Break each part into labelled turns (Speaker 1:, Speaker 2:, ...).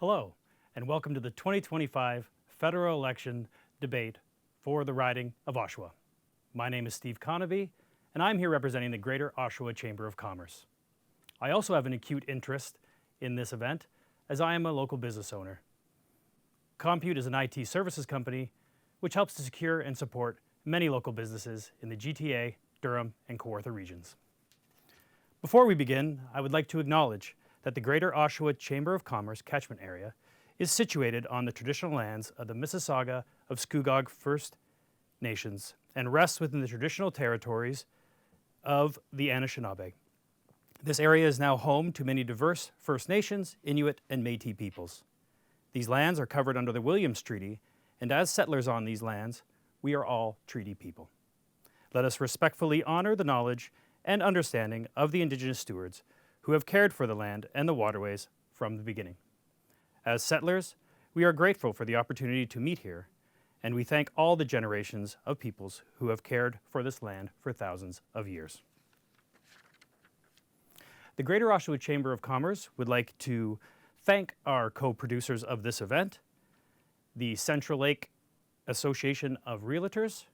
Speaker 1: Hello, and welcome to the 2025 federal election debate for the riding of Oshawa. My name is Steve Conaby, and I'm here representing the Greater Oshawa Chamber of Commerce. I also have an acute interest in this event, as I am a local business owner. Compute is an IT services company which helps to secure and support many local businesses in the GTA, Durham, and Kawartha regions. Before we begin, I would like to acknowledge that the Greater Oshawa Chamber of Commerce catchment area is situated on the traditional lands of the Mississauga of Scugog First Nations and rests within the traditional territories of the Anishinaabe. This area is now home to many diverse First Nations, Inuit, and Métis peoples. These lands are covered under the Williams Treaty, and as settlers on these lands, we are all treaty people. Let us respectfully honor the knowledge and understanding of the Indigenous stewards who have cared for the land and the waterways from the beginning. As settlers, we are grateful for the opportunity to meet here, and we thank all the generations of peoples who have cared for this land for thousands of years. The Greater Oshawa Chamber of Commerce would like to thank our co-producers of this event, the Central Lake Association of Realtors,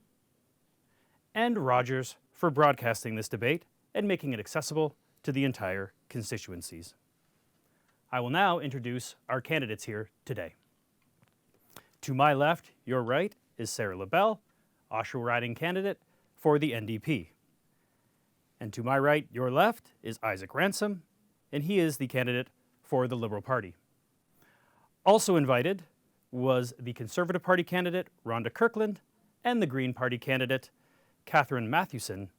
Speaker 1: and Rogers for broadcasting this debate and making it accessible to the entire constituencies. I will now introduce our candidates here today. To my left, your right, is Sarah LaBelle, Oshawa riding candidate for the NDP. And to my right, your left, is Isaac Ransom, and he is the candidate for the Liberal Party. Also invited was the Conservative Party candidate, Rhonda Kirkland, and the Green Party candidate, Catherine Matthewson.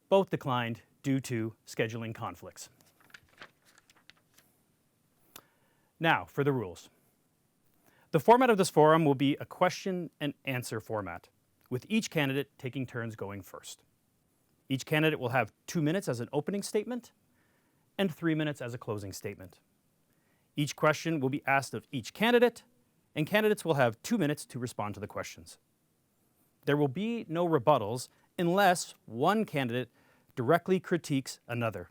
Speaker 1: Both declined due to scheduling conflicts. Now, for the rules. The format of this forum will be a question and answer format, with each candidate taking turns going first. Each candidate will have 2 minutes as an opening statement and 3 minutes as a closing statement. Each question will be asked of each candidate, and candidates will have 2 minutes to respond to the questions. There will be no rebuttals unless one candidate directly critiques another.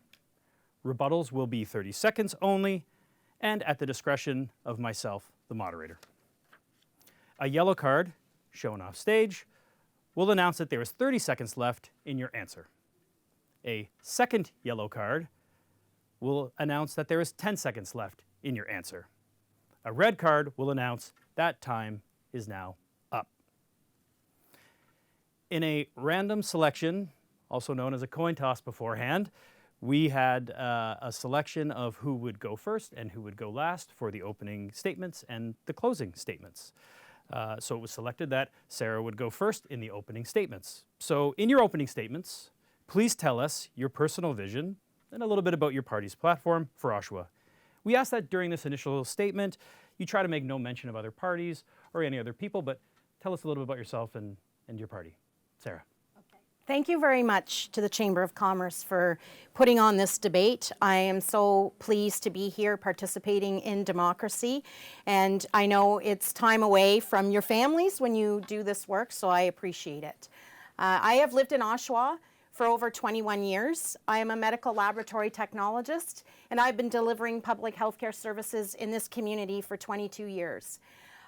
Speaker 1: Rebuttals will be 30 seconds only and at the discretion of myself, the moderator. A yellow card, shown off stage, will announce that there is 30 seconds left in your answer. A second yellow card will announce that there is 10 seconds left in your answer. A red card will announce that time is now up. In a random selection, also known as a coin toss beforehand, we had a selection of who would go first and who would go last for the opening statements and the closing statements. So it was selected that Sarah would go first in the opening statements. So in your opening statements, please tell us your personal vision and a little bit about your party's platform for Oshawa. We ask that during this initial statement, you try to make no mention of other parties or any other people, but tell us a little bit about yourself and your party. Sarah.
Speaker 2: Thank you very much to the Chamber of Commerce for putting on this debate. I am so pleased to be here participating in democracy, and I know it's time away from your families when you do this work, so I appreciate it. I have lived in Oshawa for over 21 years. I am a medical laboratory technologist, and I've been delivering public healthcare services in this community for 22 years.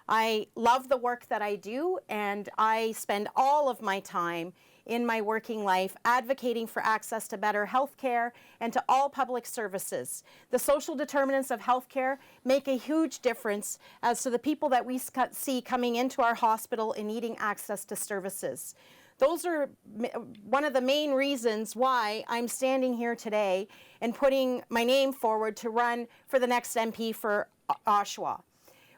Speaker 2: I love the work that I do, and I spend all of my time in my working life advocating for access to better health care and to all public services. The social determinants of health care make a huge difference as to the people that we see coming into our hospital and needing access to services. Those are one of the main reasons why I'm standing here today and putting my name forward to run for the next MP for Oshawa.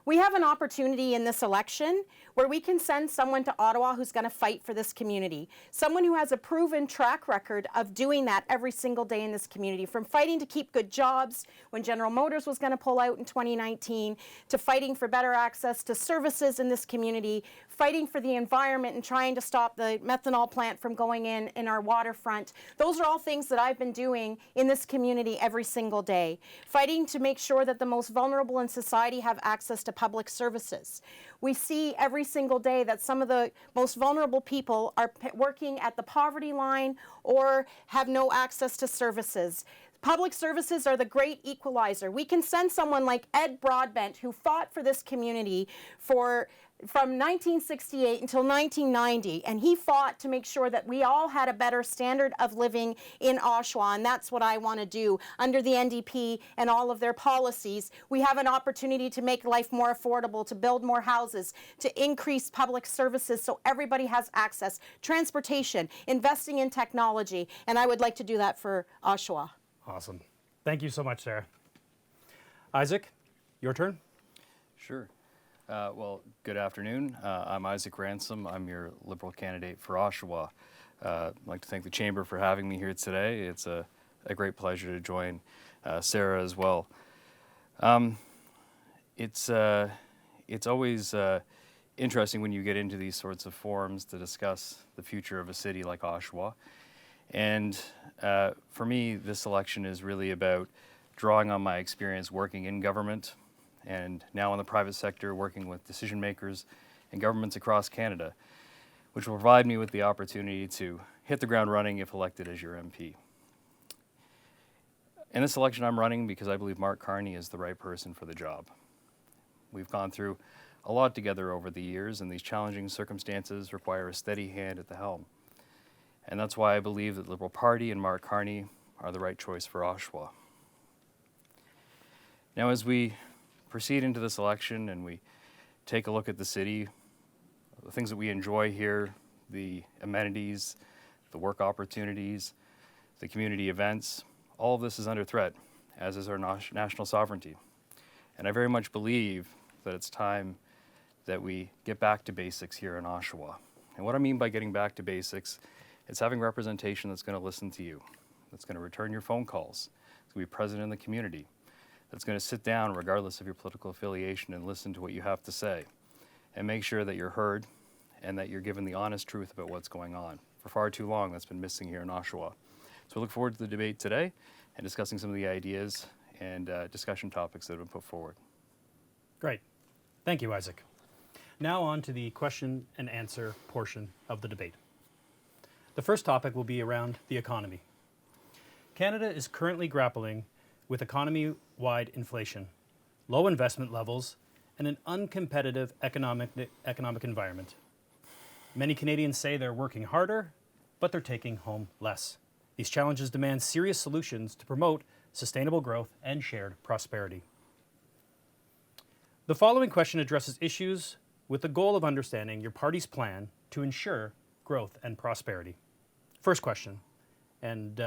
Speaker 2: We have an opportunity in this election where we can send someone to Ottawa who's going to fight for this community, someone who has a proven track record of doing that every single day in this community, from fighting to keep good jobs when General Motors was going to pull out in 2019, to fighting for better access to services in this community, fighting for the environment and trying to stop the methanol plant from going in our waterfront. Those are all things that I've been doing in this community every single day, fighting to make sure that the most vulnerable in society have access to public services. We see every single day that some of the most vulnerable people are working at the poverty line or have no access to services. Public services are the great equalizer. We can send someone like Ed Broadbent, who fought for this community from 1968 until 1990, and he fought to make sure that we all had a better standard of living in Oshawa, and that's what I want to do. Under the NDP and all of their policies, we have an opportunity to make life more affordable, to build more houses, to increase public services so everybody has access, transportation, investing in technology, and I would like to do that for Oshawa.
Speaker 1: Awesome. Thank you so much, Sarah. Isaac, your turn.
Speaker 3: Sure. Well, good afternoon. I'm Isaac Ransom. I'm your Liberal candidate for Oshawa. I'd like to thank the Chamber for having me here today. It's a great pleasure to join Sarah as well. It's always interesting when you get into these sorts of forums to discuss the future of a city like Oshawa. And for me, this election is really about drawing on my experience working in government and now in the private sector working with decision makers and governments across Canada, which will provide me with the opportunity to hit the ground running if elected as your MP. In this election, I'm running because I believe Mark Carney is the right person for the job. We've gone through a lot together over the years, and these challenging circumstances require a steady hand at the helm. And that's why I believe that the Liberal Party and Mark Carney are the right choice for Oshawa. Now, as we proceed into this election and we take a look at the city, the things that we enjoy here, the amenities, the work opportunities, the community events, all of this is under threat, as is our national sovereignty. And I very much believe that it's time that we get back to basics here in Oshawa. And what I mean by getting back to basics, it's having representation that's going to listen to you, that's going to return your phone calls, that's going to be present in the community, that's going to sit down regardless of your political affiliation and listen to what you have to say, and make sure that you're heard and that you're given the honest truth about what's going on. For far too long, that's been missing here in Oshawa. So I look forward to the debate today and discussing some of the ideas and discussion topics that have been put forward.
Speaker 1: Great. Thank you, Isaac. Now on to the question and answer portion of the debate. The first topic will be around the economy. Canada is currently grappling with economy-wide inflation, low investment levels, and an uncompetitive economic environment. Many Canadians say they're working harder, but they're taking home less. These challenges demand serious solutions to promote sustainable growth and shared prosperity. The following question addresses issues with the goal of understanding your party's plan to ensure growth and prosperity. First question, and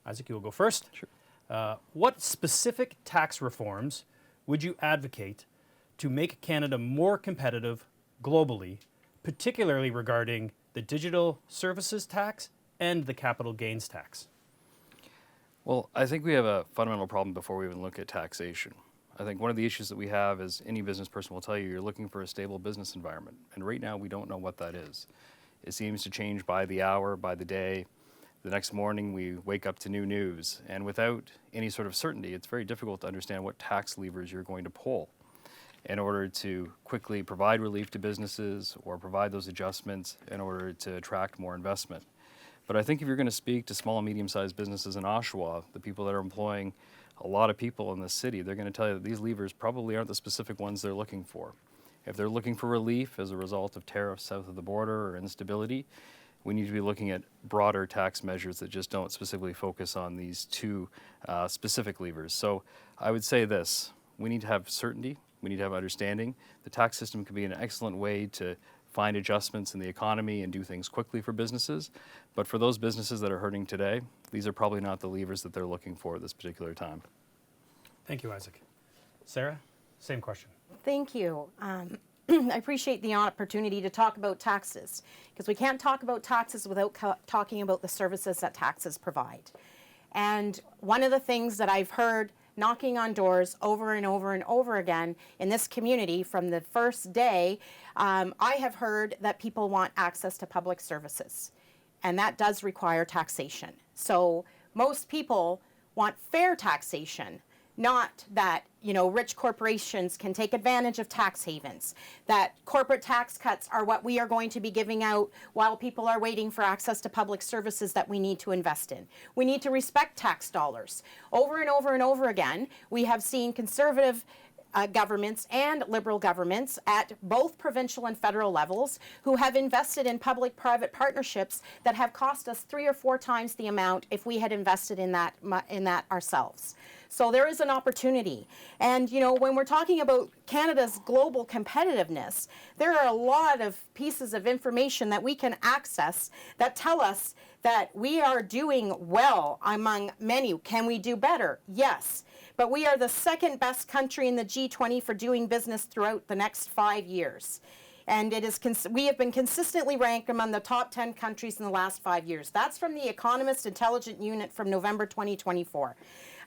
Speaker 1: Isaac, you will go first.
Speaker 3: Sure.
Speaker 1: What specific tax reforms would you advocate to make Canada more competitive globally, particularly regarding the digital services tax and the capital gains tax?
Speaker 3: Well, I think we have a fundamental problem before we even look at taxation. I think one of the issues that we have is any business person will tell you you're looking for a stable business environment. And right now we don't know what that is. It seems to change by the hour, by the day. The next morning we wake up to new news. And without any sort of certainty, it's very difficult to understand what tax levers you're going to pull in order to quickly provide relief to businesses or provide those adjustments in order to attract more investment. But I think if you're going to speak to small and medium-sized businesses in Oshawa, the people that are employing a lot of people in the city, they're going to tell you that these levers probably aren't the specific ones they're looking for. If they're looking for relief as a result of tariffs south of the border or instability, we need to be looking at broader tax measures that just don't specifically focus on these two specific levers. So I would say this, we need to have certainty, we need to have understanding. The tax system can be an excellent way to find adjustments in the economy and do things quickly for businesses. But for those businesses that are hurting today, these are probably not the levers that they're looking for at this particular time.
Speaker 1: Thank you, Isaac. Sarah, same question.
Speaker 2: Thank you. I appreciate the opportunity to talk about taxes, because we can't talk about taxes without talking about the services that taxes provide. And one of the things that I've heard knocking on doors over and over and over again in this community from the first day, I have heard that people want access to public services, and that does require taxation. So most people want fair taxation, Not that, rich corporations can take advantage of tax havens, that corporate tax cuts are what we are going to be giving out while people are waiting for access to public services that we need to invest in. We need to respect tax dollars. Over and over and over again, we have seen conservative governments and liberal governments at both provincial and federal levels who have invested in public-private partnerships that have cost us 3 or 4 times the amount if we had invested in that ourselves. So there is an opportunity. And, when we're talking about Canada's global competitiveness, there are a lot of pieces of information that we can access that tell us that we are doing well among many. Can we do better? Yes. But we are the second best country in the G20 for doing business throughout the next 5 years. And we have been consistently ranked among the top 10 countries in the last 5 years. That's from the Economist Intelligence Unit from November 2024.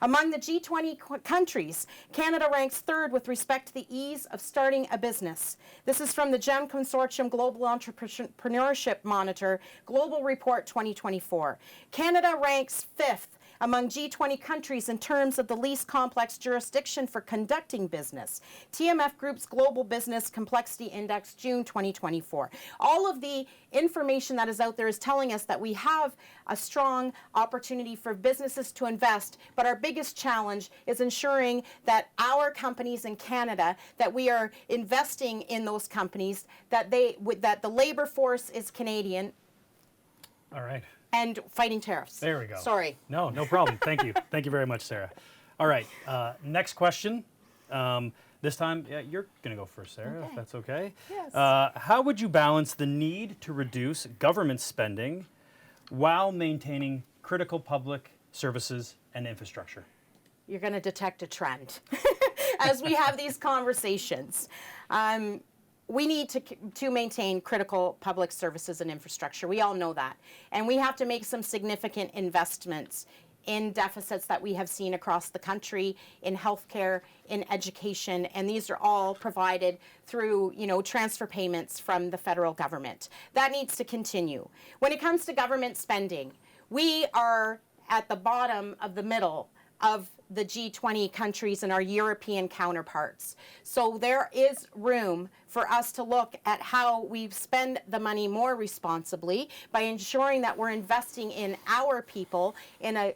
Speaker 2: Among the G20 countries, Canada ranks 3rd with respect to the ease of starting a business. This is from the GEM Consortium Global Entrepreneurship Monitor Global Report 2024. Canada ranks 5th among G20 countries in terms of the least complex jurisdiction for conducting business. TMF Group's Global Business Complexity Index, June 2024. All of the information that is out there is telling us that we have a strong opportunity for businesses to invest, but our biggest challenge is ensuring that our companies in Canada, that we are investing in those companies, that the labor force is Canadian.
Speaker 1: All right.
Speaker 2: And fighting tariffs.
Speaker 1: There we go.
Speaker 2: Sorry.
Speaker 1: No problem. Thank you. Thank you very much, Sarah. All right. Next question. This time, you're going to go first, Sarah, if that's okay.
Speaker 2: Yes.
Speaker 1: How would you balance the need to reduce government spending while maintaining critical public services and infrastructure?
Speaker 2: You're going to detect a trend as we have these conversations. We need to maintain critical public services and infrastructure. We all know that. And we have to make some significant investments in deficits that we have seen across the country, in healthcare, in education, and these are all provided through, transfer payments from the federal government. That needs to continue. When it comes to government spending, we are at the bottom of the middle of the G20 countries and our European counterparts. So there is room for us to look at how we spend the money more responsibly by ensuring that we're investing in our people, in a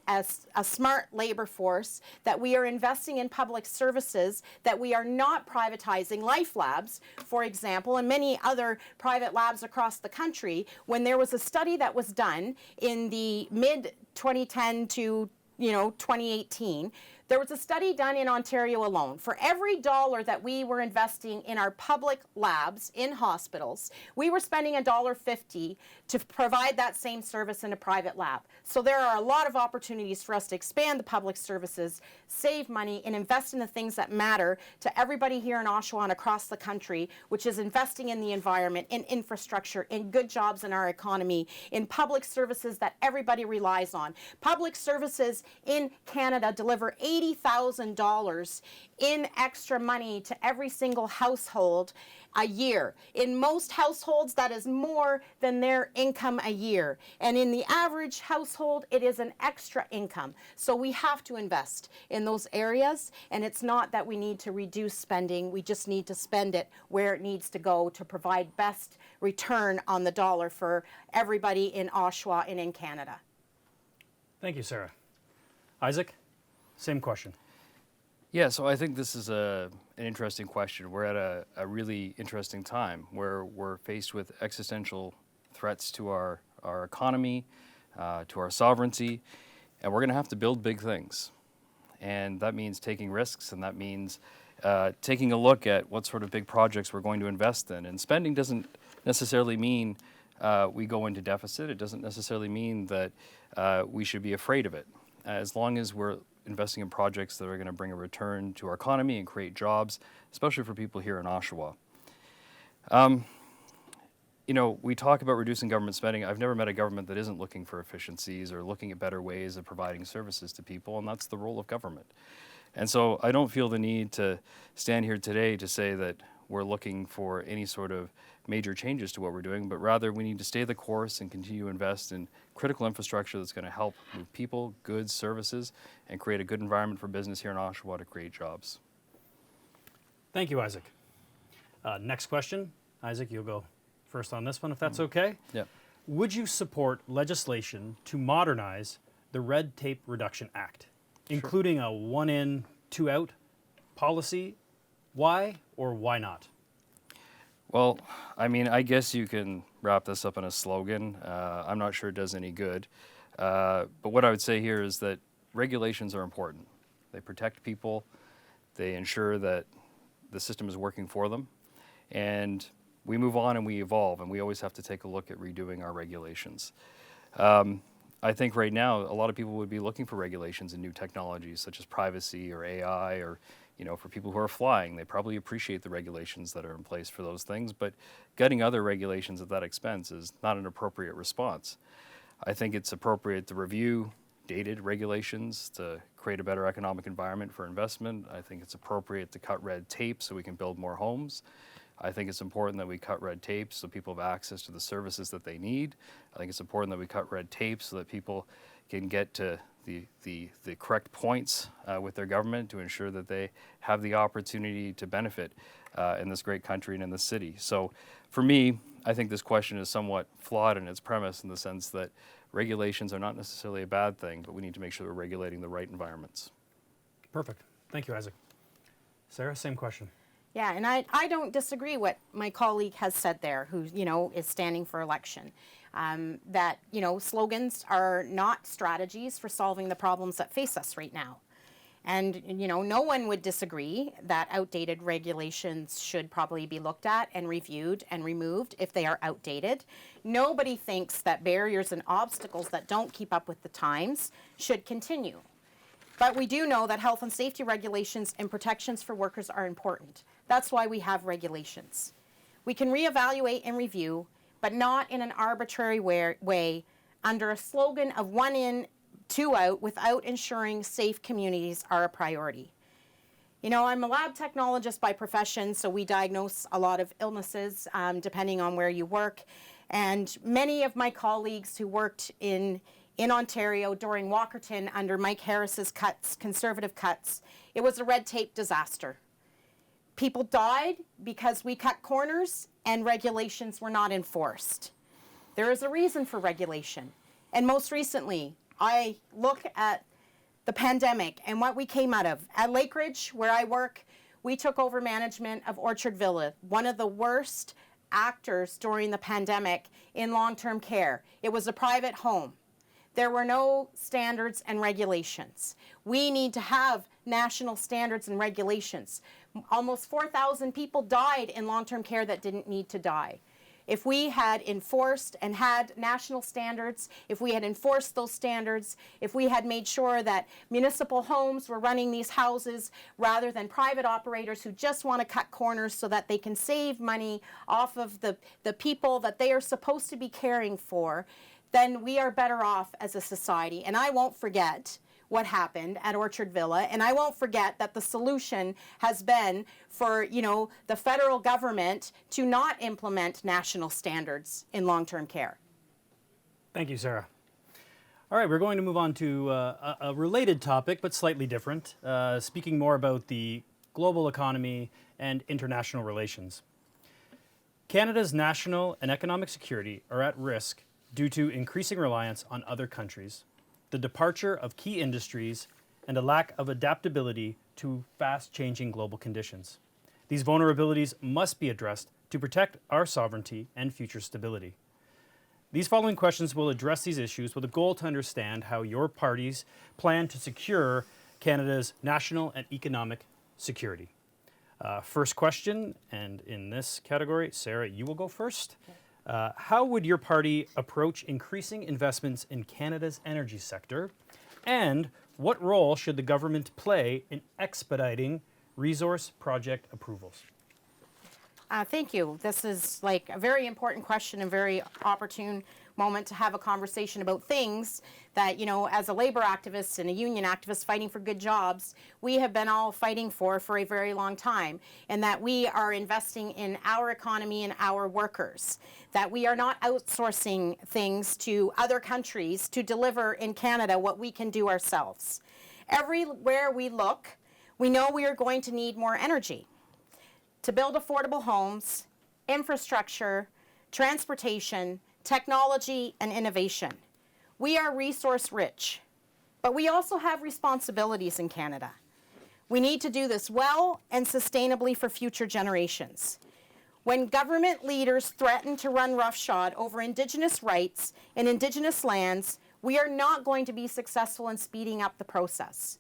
Speaker 2: smart labor force, that we are investing in public services, that we are not privatizing life labs, for example, and many other private labs across the country. When there was a study that was done in the mid-2010 to 2018, there was a study done in Ontario alone. For every dollar that we were investing in our public labs in hospitals, we were spending $1.50 to provide that same service in a private lab. So there are a lot of opportunities for us to expand the public services, save money, and invest in the things that matter to everybody here in Oshawa and across the country, which is investing in the environment, in infrastructure, in good jobs in our economy, in public services that everybody relies on. Public services in Canada deliver $80,000 in extra money to every single household a year. In most households, that is more than their income a year. And in the average household, it is an extra income. So we have to invest in those areas. And it's not that we need to reduce spending. We just need to spend it where it needs to go to provide best return on the dollar for everybody in Oshawa and in Canada.
Speaker 1: Thank you, Sarah. Isaac, same question.
Speaker 3: Yeah, so I think this is an interesting question. We're at a really interesting time where we're faced with existential threats to our economy, to our sovereignty, and we're going to have to build big things. And that means taking risks, and that means taking a look at what sort of big projects we're going to invest in. And spending doesn't necessarily mean we go into deficit. It doesn't necessarily mean that we should be afraid of it. As long as we're investing in projects that are going to bring a return to our economy and create jobs, especially for people here in Oshawa. We talk about reducing government spending. I've never met a government that isn't looking for efficiencies or looking at better ways of providing services to people, and that's the role of government. And so I don't feel the need to stand here today to say that we're looking for any sort of major changes to what we're doing, but rather we need to stay the course and continue to invest in critical infrastructure that's going to help move people, goods, services, and create a good environment for business here in Oshawa to create jobs.
Speaker 1: Thank you, Isaac. Next question. Isaac, you'll go first on this one, if that's okay.
Speaker 3: Yeah.
Speaker 1: Would you support legislation to modernize the Red Tape Reduction Act, including a one in, two out policy? Why or why not?
Speaker 3: Well, I mean, I guess you can wrap this up in a slogan. I'm not sure it does any good. But what I would say here is that regulations are important. They protect people. They ensure that the system is working for them. And we move on and we evolve, and we always have to take a look at redoing our regulations. I think right now a lot of people would be looking for regulations in new technologies such as privacy or AI, or for people who are flying, they probably appreciate the regulations that are in place for those things, but getting other regulations at that expense is not an appropriate response. I think it's appropriate to review dated regulations to create a better economic environment for investment. I think it's appropriate to cut red tape so we can build more homes. I think it's important that we cut red tape so people have access to the services that they need. I think it's important that we cut red tape so that people can get to the correct points with their government to ensure that they have the opportunity to benefit in this great country and in this city. So for me, I think this question is somewhat flawed in its premise, in the sense that regulations are not necessarily a bad thing, but we need to make sure we're regulating the right environments. Perfect.
Speaker 1: Thank you, Isaac. Sarah, same question.
Speaker 2: Yeah, and I don't disagree what my colleague has said there, who, is standing for election. That, slogans are not strategies for solving the problems that face us right now. And, no one would disagree that outdated regulations should probably be looked at and reviewed and removed if they are outdated. Nobody thinks that barriers and obstacles that don't keep up with the times should continue. But we do know that health and safety regulations and protections for workers are important. That's why we have regulations. We can reevaluate and review, but not in an arbitrary way under a slogan of one in, two out, without ensuring safe communities are a priority. I'm a lab technologist by profession, so we diagnose a lot of illnesses depending on where you work. And many of my colleagues who worked in Ontario during Walkerton under Mike Harris's cuts, conservative cuts, it was a red tape disaster. People died because we cut corners and regulations were not enforced. There is a reason for regulation. And most recently, I look at the pandemic and what we came out of. At Lakeridge, where I work, we took over management of Orchard Villa, one of the worst actors during the pandemic in long-term care. It was a private home. There were no standards and regulations. We need to have national standards and regulations. Almost 4,000 people died in long-term care that didn't need to die. If we had enforced and had national standards, if we had enforced those standards, if we had made sure that municipal homes were running these houses rather than private operators who just want to cut corners so that they can save money off of the people that they are supposed to be caring for, then we are better off as a society. And I won't forget what happened at Orchard Villa, and I won't forget that the solution has been for, the federal government to not implement national standards in long-term care.
Speaker 1: Thank you, Sarah. All right, we're going to move on to a related topic, but slightly different, speaking more about the global economy and international relations. Canada's national and economic security are at risk due to increasing reliance on other countries, the departure of key industries, and a lack of adaptability to fast-changing global conditions. These vulnerabilities must be addressed to protect our sovereignty and future stability. These following questions will address these issues with a goal to understand how your parties plan to secure Canada's national and economic security. First question, and in this category, Sarah, you will go first. How would your party approach increasing investments in Canada's energy sector? And what role should the government play in expediting resource project approvals?
Speaker 2: Thank you. This is a very important question and very opportune moment to have a conversation about things that, you know, as a labor activist and a union activist fighting for good jobs, we have been all fighting for a very long time, and that we are investing in our economy and our workers, that we are not outsourcing things to other countries to deliver in Canada what we can do ourselves. Everywhere we look, we know we are going to need more energy to build affordable homes, infrastructure, transportation, technology, and innovation. We are resource rich, but we also have responsibilities in Canada. We need to do this well and sustainably for future generations. When government leaders threaten to run roughshod over Indigenous rights and Indigenous lands, we are not going to be successful in speeding up the process.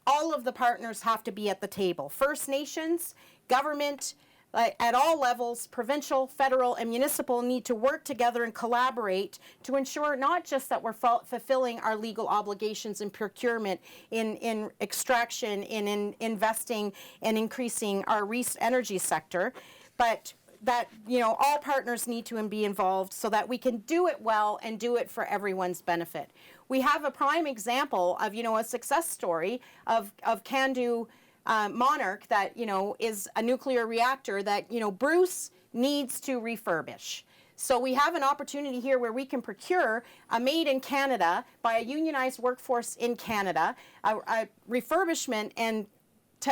Speaker 2: All of the partners have to be at the table. First Nations, government, at all levels, provincial, federal, and municipal, need to work together and collaborate to ensure not just that we're fulfilling our legal obligations in procurement, in extraction, in investing and increasing our energy sector, but that, you know, all partners need to be involved so that we can do it well and do it for everyone's benefit. We have a prime example of, you know, a success story of CANDU Monarch that, you know, is a nuclear reactor that, you know, Bruce needs to refurbish. So we have an opportunity here where we can procure a made in Canada by a unionized workforce in Canada, a refurbishment and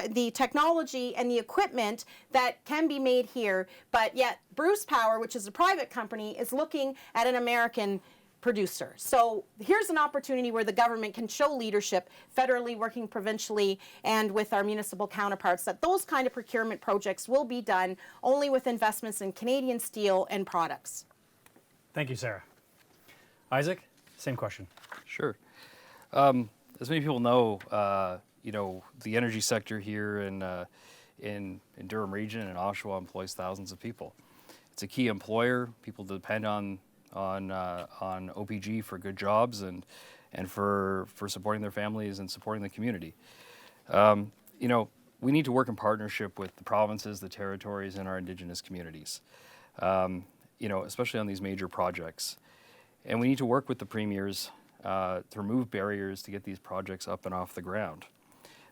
Speaker 2: the technology and the equipment that can be made here, but yet Bruce Power, which is a private company, is looking at an American producer. So here's an opportunity where the government can show leadership, federally, working provincially, and with our municipal counterparts, that those kind of procurement projects will be done only with investments in Canadian steel and products.
Speaker 1: Thank you, Sarah. Isaac, same question.
Speaker 3: Sure. As many people know, you know, the energy sector here in Durham region and Oshawa employs thousands of people. It's a key employer. People depend on OPG for good jobs and for supporting their families and supporting the community. You know, we need to work in partnership with the provinces, the territories, and our Indigenous communities, you know, especially on these major projects. And we need to work with the premiers to remove barriers to get these projects up and off the ground.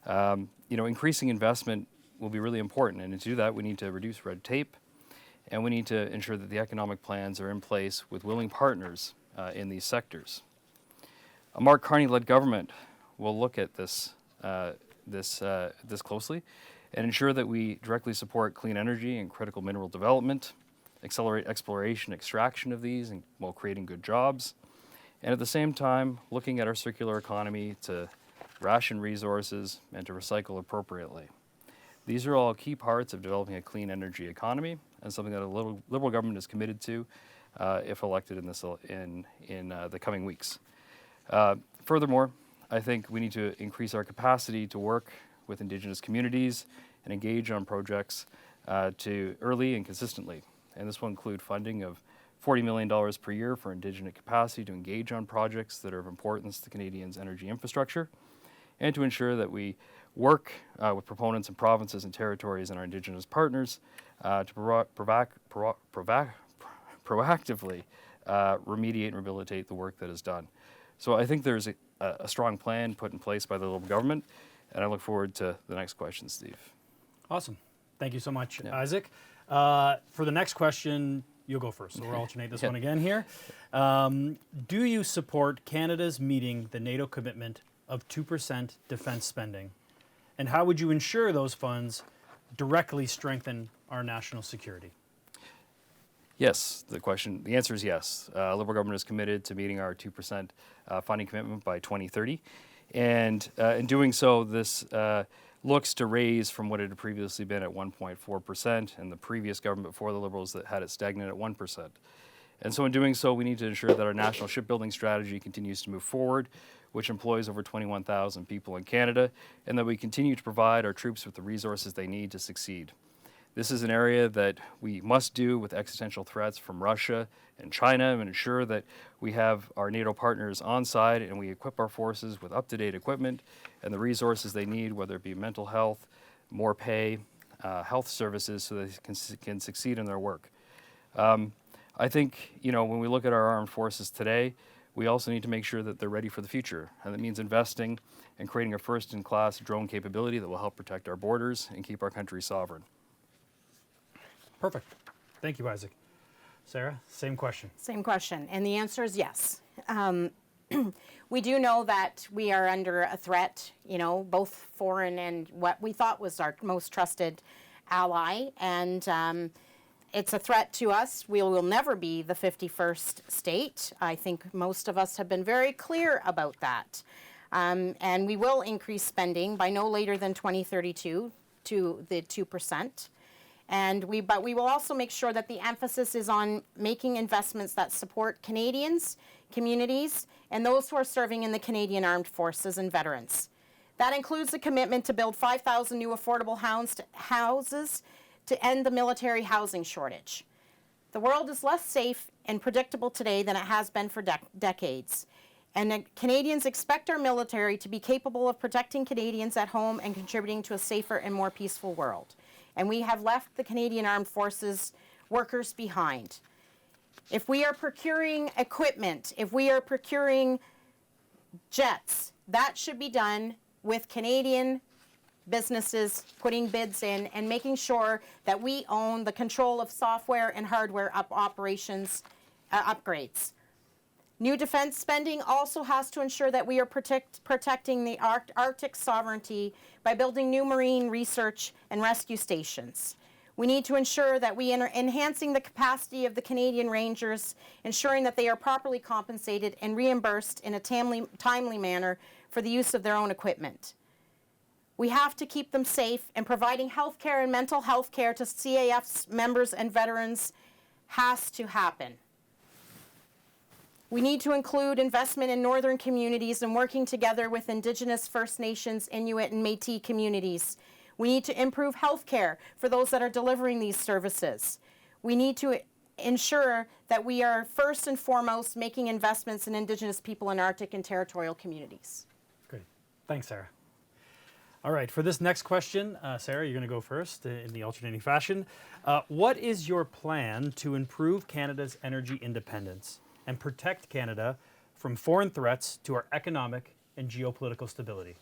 Speaker 3: You know, increasing investment will be really important, and to do that, we need to reduce red tape, and we need to ensure that the economic plans are in place with willing partners in these sectors. A Mark Carney-led government will look at this closely and ensure that we directly support clean energy and critical mineral development, accelerate exploration, extraction of these while creating good jobs, and at the same time, looking at our circular economy to ration resources and to recycle appropriately. These are all key parts of developing a clean energy economy and something that a Liberal government is committed to if elected in the coming weeks. Furthermore, I think we need to increase our capacity to work with Indigenous communities and engage on projects to early and consistently. And this will include funding of $40 million per year for Indigenous capacity to engage on projects that are of importance to Canadians' energy infrastructure, and to ensure that we work with proponents in provinces and territories and our Indigenous partners to proactively remediate and rehabilitate the work that is done. So I think there's a strong plan put in place by the Liberal government, and I look forward to the next question, Steve.
Speaker 1: Awesome. Thank you so much,
Speaker 3: Yeah.
Speaker 1: Isaac. For the next question, you'll go first, so we'll alternate this one again here. Do you support Canada's meeting the NATO commitment of 2% defense spending? And how would you ensure those funds directly strengthen our national security?
Speaker 3: Yes, the answer is yes. Liberal government is committed to meeting our 2% funding commitment by 2030. And in doing so, this looks to raise from what it had previously been at 1.4%, and the previous government before the Liberals that had it stagnant at 1%. And so in doing so, we need to ensure that our national shipbuilding strategy continues to move forward, which employs over 21,000 people in Canada, and that we continue to provide our troops with the resources they need to succeed. This is an area that we must do with existential threats from Russia and China, and ensure that we have our NATO partners on side and we equip our forces with up-to-date equipment and the resources they need, whether it be mental health, more pay, health services, so they can succeed in their work. I think, when we look at our armed forces today, we also need to make sure that they're ready for the future. And that means investing and creating a first-in-class drone capability that will help protect our borders and keep our country sovereign.
Speaker 1: Perfect. Thank you, Isaac. Sarah, same question.
Speaker 2: Same question, and the answer is yes. We do know that we are under a threat, both foreign and what we thought was our most trusted ally, and it's a threat to us. We will never be the 51st state. I think most of us have been very clear about that. And we will increase spending by no later than 2032 to the 2%. But we will also make sure that the emphasis is on making investments that support Canadians, communities, and those who are serving in the Canadian Armed Forces and veterans. That includes a commitment to build 5,000 new affordable houses to end the military housing shortage. The world is less safe and predictable today than it has been for decades. And Canadians expect our military to be capable of protecting Canadians at home and contributing to a safer and more peaceful world. And we have left the Canadian Armed Forces workers behind. If we are procuring equipment, if we are procuring jets, that should be done with Canadian businesses putting bids in and making sure that we own the control of software and hardware operations upgrades. New defense spending also has to ensure that we are protecting the Arctic sovereignty by building new marine research and rescue stations. We need to ensure that we are enhancing the capacity of the Canadian Rangers, ensuring that they are properly compensated and reimbursed in a timely manner for the use of their own equipment. We have to keep them safe, and providing health care and mental health care to CAF's members and veterans has to happen. We need to include investment in northern communities and working together with Indigenous, First Nations, Inuit, and Métis communities. We need to improve health care for those that are delivering these services. We need to ensure that we are first and foremost making investments in Indigenous people in Arctic and territorial communities.
Speaker 1: Great. Thanks, Sarah. All right, for this next question, Sarah, you're going to go first in the alternating fashion. What is your plan to improve Canada's energy independence and protect Canada from foreign threats to our economic and geopolitical stability?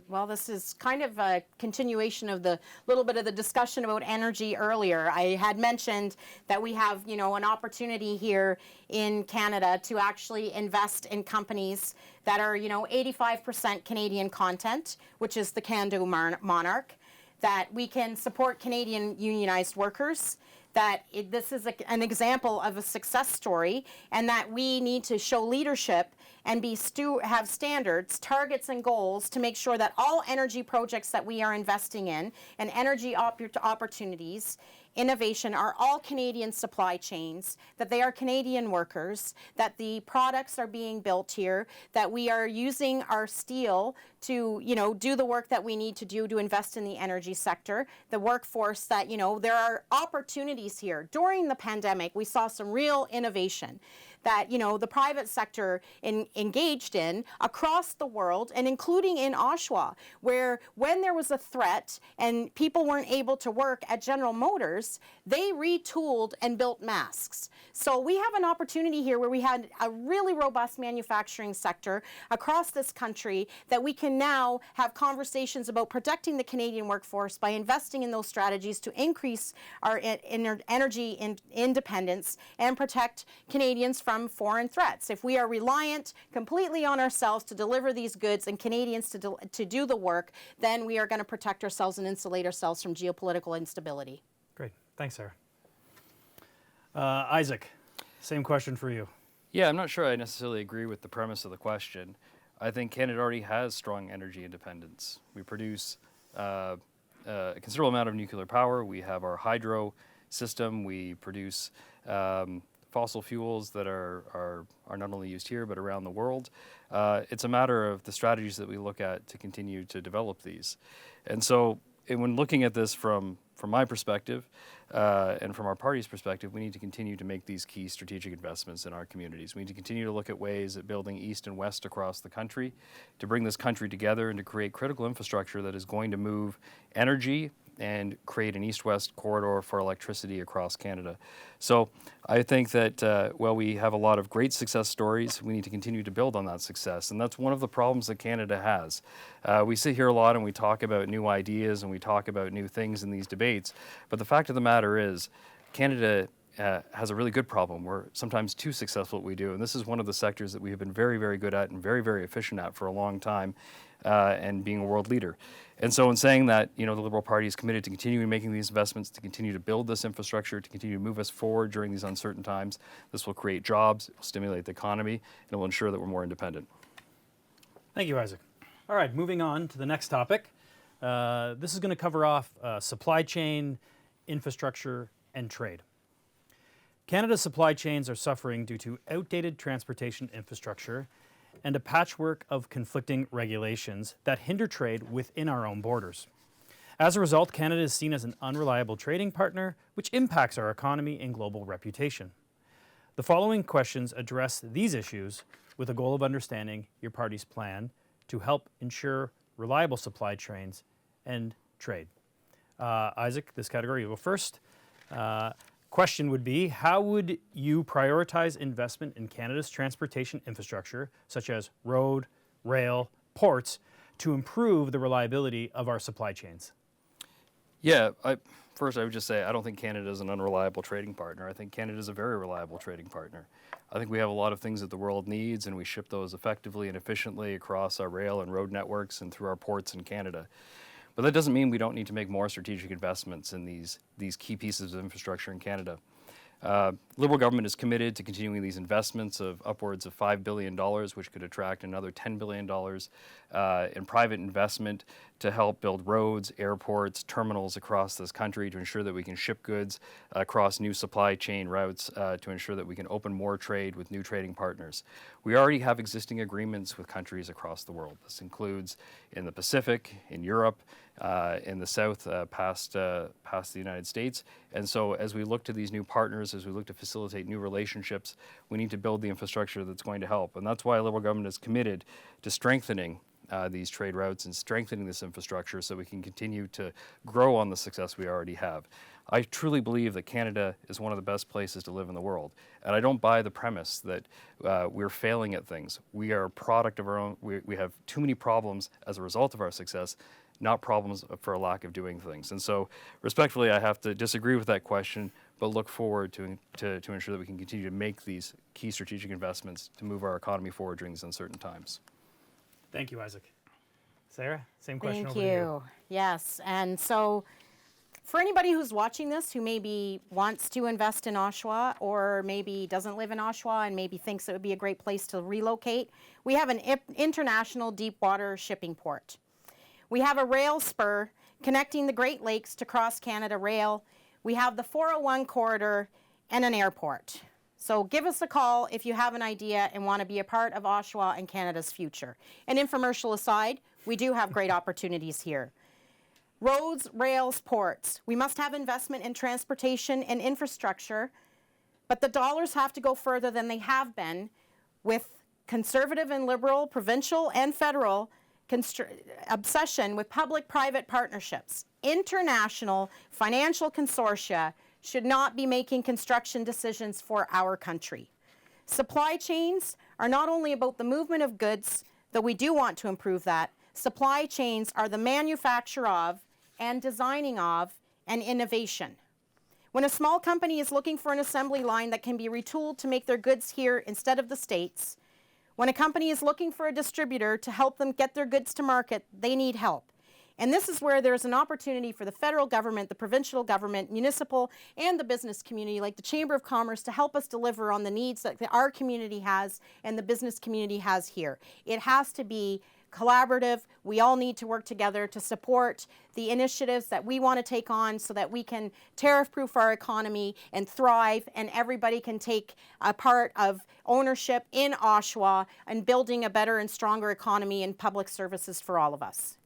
Speaker 2: Well, this is kind of a continuation of the little bit of the discussion about energy earlier. I had mentioned that we have, an opportunity here in Canada to actually invest in companies that are, 85% Canadian content, which is the Can-Do Monarch, that we can support Canadian unionized workers, that this is an example of a success story, and that we need to show leadership and have standards, targets, and goals to make sure that all energy projects that we are investing in and energy opportunities, innovation are all Canadian supply chains, that they are Canadian workers, that the products are being built here, that we are using our steel to, do the work that we need to do to invest in the energy sector, the workforce that, there are opportunities here. During the pandemic, we saw some real innovation that, the private sector engaged in across the world, and including in Oshawa, where when there was a threat and people weren't able to work at General Motors, they retooled and built masks. So we have an opportunity here where we had a really robust manufacturing sector across this country that we can now have conversations about protecting the Canadian workforce by investing in those strategies to increase our energy independence and protect Canadians from foreign threats. If we are reliant completely on ourselves to deliver these goods and Canadians to do the work, then we are going to protect ourselves and insulate ourselves from geopolitical instability.
Speaker 1: Great. Thanks, Sarah. Isaac, same question for you.
Speaker 3: Yeah, I'm not sure I necessarily agree with the premise of the question. I think Canada already has strong energy independence. We produce a considerable amount of nuclear power. We have our hydro system. We produce fossil fuels that are not only used here but around the world. It's a matter of the strategies that we look at to continue to develop these. And so when looking at this from my perspective and from our party's perspective, we need to continue to make these key strategic investments in our communities. We need to continue to look at ways at building east and west across the country to bring this country together and to create critical infrastructure that is going to move energy and create an east-west corridor for electricity across Canada. So I think that while we have a lot of great success stories, we need to continue to build on that success. And that's one of the problems that Canada has. We sit here a lot and we talk about new ideas and we talk about new things in these debates. But the fact of the matter is, Canada has a really good problem. We're sometimes too successful at what we do. And this is one of the sectors that we have been very, very good at and very, very efficient at for a long time, and being a world leader. And so in saying that, the Liberal Party is committed to continuing making these investments, to continue to build this infrastructure, to continue to move us forward during these uncertain times. This will create jobs, it will stimulate the economy, and it will ensure that we're more independent.
Speaker 1: Thank you, Isaac. All right, moving on to the next topic. This is going to cover off supply chain, infrastructure, and trade. Canada's supply chains are suffering due to outdated transportation infrastructure and a patchwork of conflicting regulations that hinder trade within our own borders. As a result, Canada is seen as an unreliable trading partner, which impacts our economy and global reputation. The following questions address these issues with a goal of understanding your party's plan to help ensure reliable supply chains and trade. Isaac, this category, you go first. Question would be, how would you prioritize investment in Canada's transportation infrastructure, such as road, rail, ports, to improve the reliability of our supply chains?
Speaker 3: Yeah, first I would just say I don't think Canada is an unreliable trading partner. I think Canada is a very reliable trading partner. I think we have a lot of things that the world needs, and we ship those effectively and efficiently across our rail and road networks and through our ports in Canada. But that doesn't mean we don't need to make more strategic investments in these key pieces of infrastructure in Canada. Liberal government is committed to continuing these investments of upwards of $5 billion, which could attract another $10 billion in private investment to help build roads, airports, terminals across this country to ensure that we can ship goods across new supply chain routes, to ensure that we can open more trade with new trading partners. We already have existing agreements with countries across the world. This includes in the Pacific, in Europe, in the South, past the United States. And so as we look to these new partners, as we look to facilitate new relationships, we need to build the infrastructure that's going to help. And that's why Liberal government is committed to strengthening these trade routes and strengthening this infrastructure so we can continue to grow on the success we already have. I truly believe that Canada is one of the best places to live in the world. And I don't buy the premise that we're failing at things. We are a product of our own. We have too many problems as a result of our success, not problems for a lack of doing things. And so respectfully, I have to disagree with that question, but look forward to ensure that we can continue to make these key strategic investments to move our economy forward during these uncertain times.
Speaker 1: Thank you, Isaac. Sarah, same question
Speaker 2: Thank
Speaker 1: over to
Speaker 2: you. Yes, and so for anybody who's watching this who maybe wants to invest in Oshawa or maybe doesn't live in Oshawa and maybe thinks it would be a great place to relocate, we have an international deep water shipping port. We have a rail spur connecting the Great Lakes to Cross Canada Rail. We have the 401 corridor and an airport. So give us a call if you have an idea and want to be a part of Oshawa and Canada's future. And infomercial aside, we do have great opportunities here. Roads, rails, ports. We must have investment in transportation and infrastructure, but the dollars have to go further than they have been with conservative and liberal, provincial and federal obsession with public-private partnerships. International financial consortia should not be making construction decisions for our country. Supply chains are not only about the movement of goods, though we do want to improve that. Supply chains are the manufacture of and designing of and innovation. When a small company is looking for an assembly line that can be retooled to make their goods here instead of the States, when a company is looking for a distributor to help them get their goods to market, they need help. And this is where there's an opportunity for the federal government, the provincial government, municipal, and the business community, like the Chamber of Commerce, to help us deliver on the needs that our community has and the business community has here. It has to be collaborative. We all need to work together to support the initiatives that we want to take on so that we can tariff-proof our economy and thrive, and everybody can take a part of ownership in Oshawa and building a better and stronger economy and public services for all of us.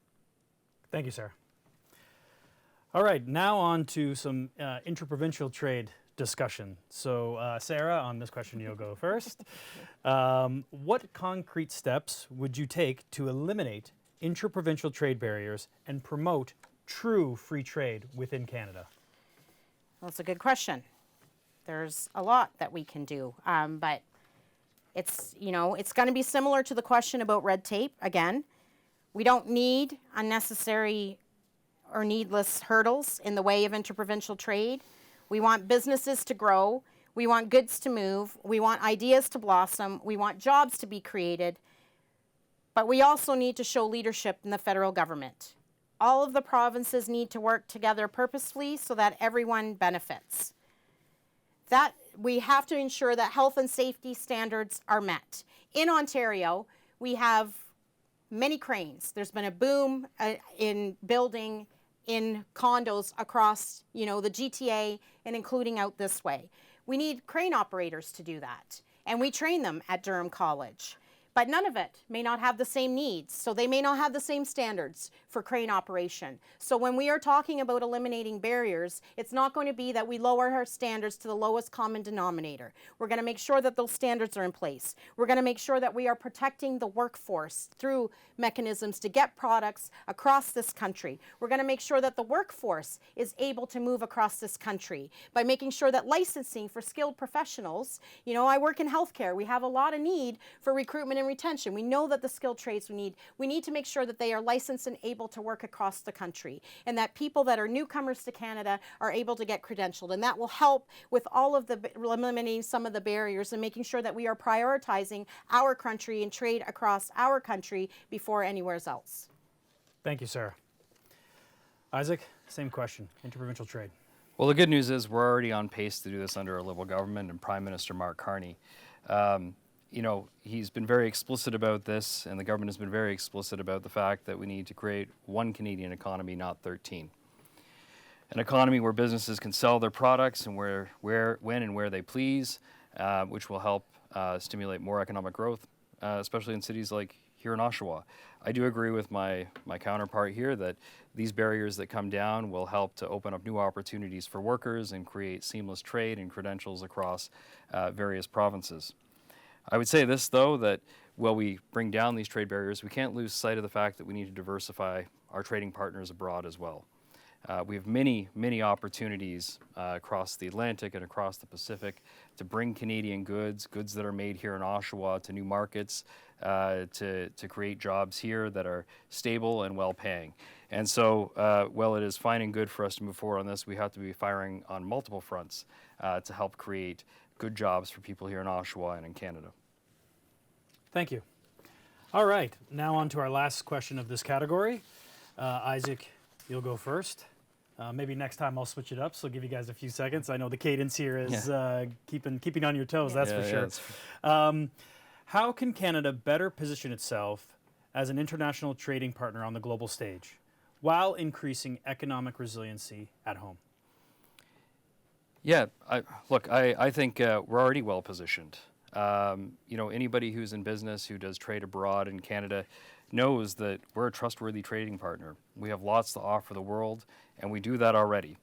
Speaker 1: Thank you, Sarah. All right, now on to some interprovincial trade discussion. So, Sarah, on this question, you'll go first. What concrete steps would you take to eliminate interprovincial trade barriers and promote true free trade within Canada?
Speaker 2: That's a good question. There's a lot that we can do, but it's going to be similar to the question about red tape. Again, we don't need unnecessary or needless hurdles in the way of interprovincial trade. We want businesses to grow. We want goods to move. We want ideas to blossom. We want jobs to be created. But we also need to show leadership in the federal government. All of the provinces need to work together purposefully so that everyone benefits. That we have to ensure that health and safety standards are met. In Ontario, we have many cranes. There's been a boom in building in condos across, the GTA and including out this way. We need crane operators to do that, and we train them at Durham College. But none of it may not have the same needs, so they may not have the same standards for crane operation. So when we are talking about eliminating barriers, it's not going to be that we lower our standards to the lowest common denominator. We're going to make sure that those standards are in place. We're going to make sure that we are protecting the workforce through mechanisms to get products across this country. We're going to make sure that the workforce is able to move across this country by making sure that licensing for skilled professionals, I work in healthcare. We have a lot of need for recruitment and retention. We know that the skilled trades we need to make sure that they are licensed and able to work across the country, and that people that are newcomers to Canada are able to get credentialed. And that will help with all of the eliminating some of the barriers and making sure that we are prioritizing our country and trade across our country before anywhere else.
Speaker 1: Thank you, Sarah. Isaac, same question, interprovincial trade.
Speaker 3: Well, the good news is we're already on pace to do this under a Liberal government and Prime Minister Mark Carney. He's been very explicit about this, and the government has been very explicit about the fact that we need to create one Canadian economy, not 13. An economy where businesses can sell their products and when and where they please, which will help stimulate more economic growth, especially in cities like here in Oshawa. I do agree with my counterpart here that these barriers that come down will help to open up new opportunities for workers and create seamless trade and credentials across various provinces. I would say this, though, that while we bring down these trade barriers, we can't lose sight of the fact that we need to diversify our trading partners abroad as well. We have many, many opportunities across the Atlantic and across the Pacific to bring Canadian goods that are made here in Oshawa, to new markets, to create jobs here that are stable and well-paying. And so while it is fine and good for us to move forward on this, we have to be firing on multiple fronts to help create good jobs for people here in Oshawa and in Canada.
Speaker 1: Thank you. All right, now on to our last question of this category. Isaac, you'll go first. Maybe next time I'll switch it up, so I'll give you guys a few seconds. I know the cadence here is keeping on your toes, that's for sure. How can Canada better position itself as an international trading partner on the global stage while increasing economic resiliency at home?
Speaker 3: Yeah, I think we're already well positioned. Anybody who's in business who does trade abroad in Canada knows that we're a trustworthy trading partner. We have lots to offer the world, and we do that already.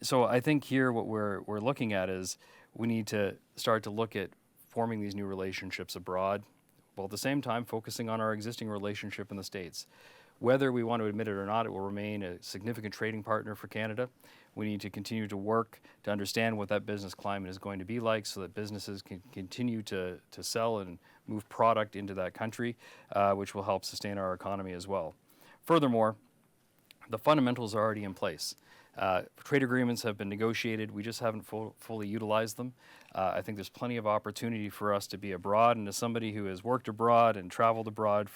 Speaker 3: So I think here what we're looking at is we need to start to look at forming these new relationships abroad, while at the same time focusing on our existing relationship in the States. Whether we want to admit it or not, it will remain a significant trading partner for Canada. We need to continue to work to understand what that business climate is going to be like so that businesses can continue to sell and move product into that country, which will help sustain our economy as well. Furthermore, the fundamentals are already in place. Trade agreements have been negotiated. We just haven't fully utilized them. I think there's plenty of opportunity for us to be abroad, and as somebody who has worked abroad and traveled abroad,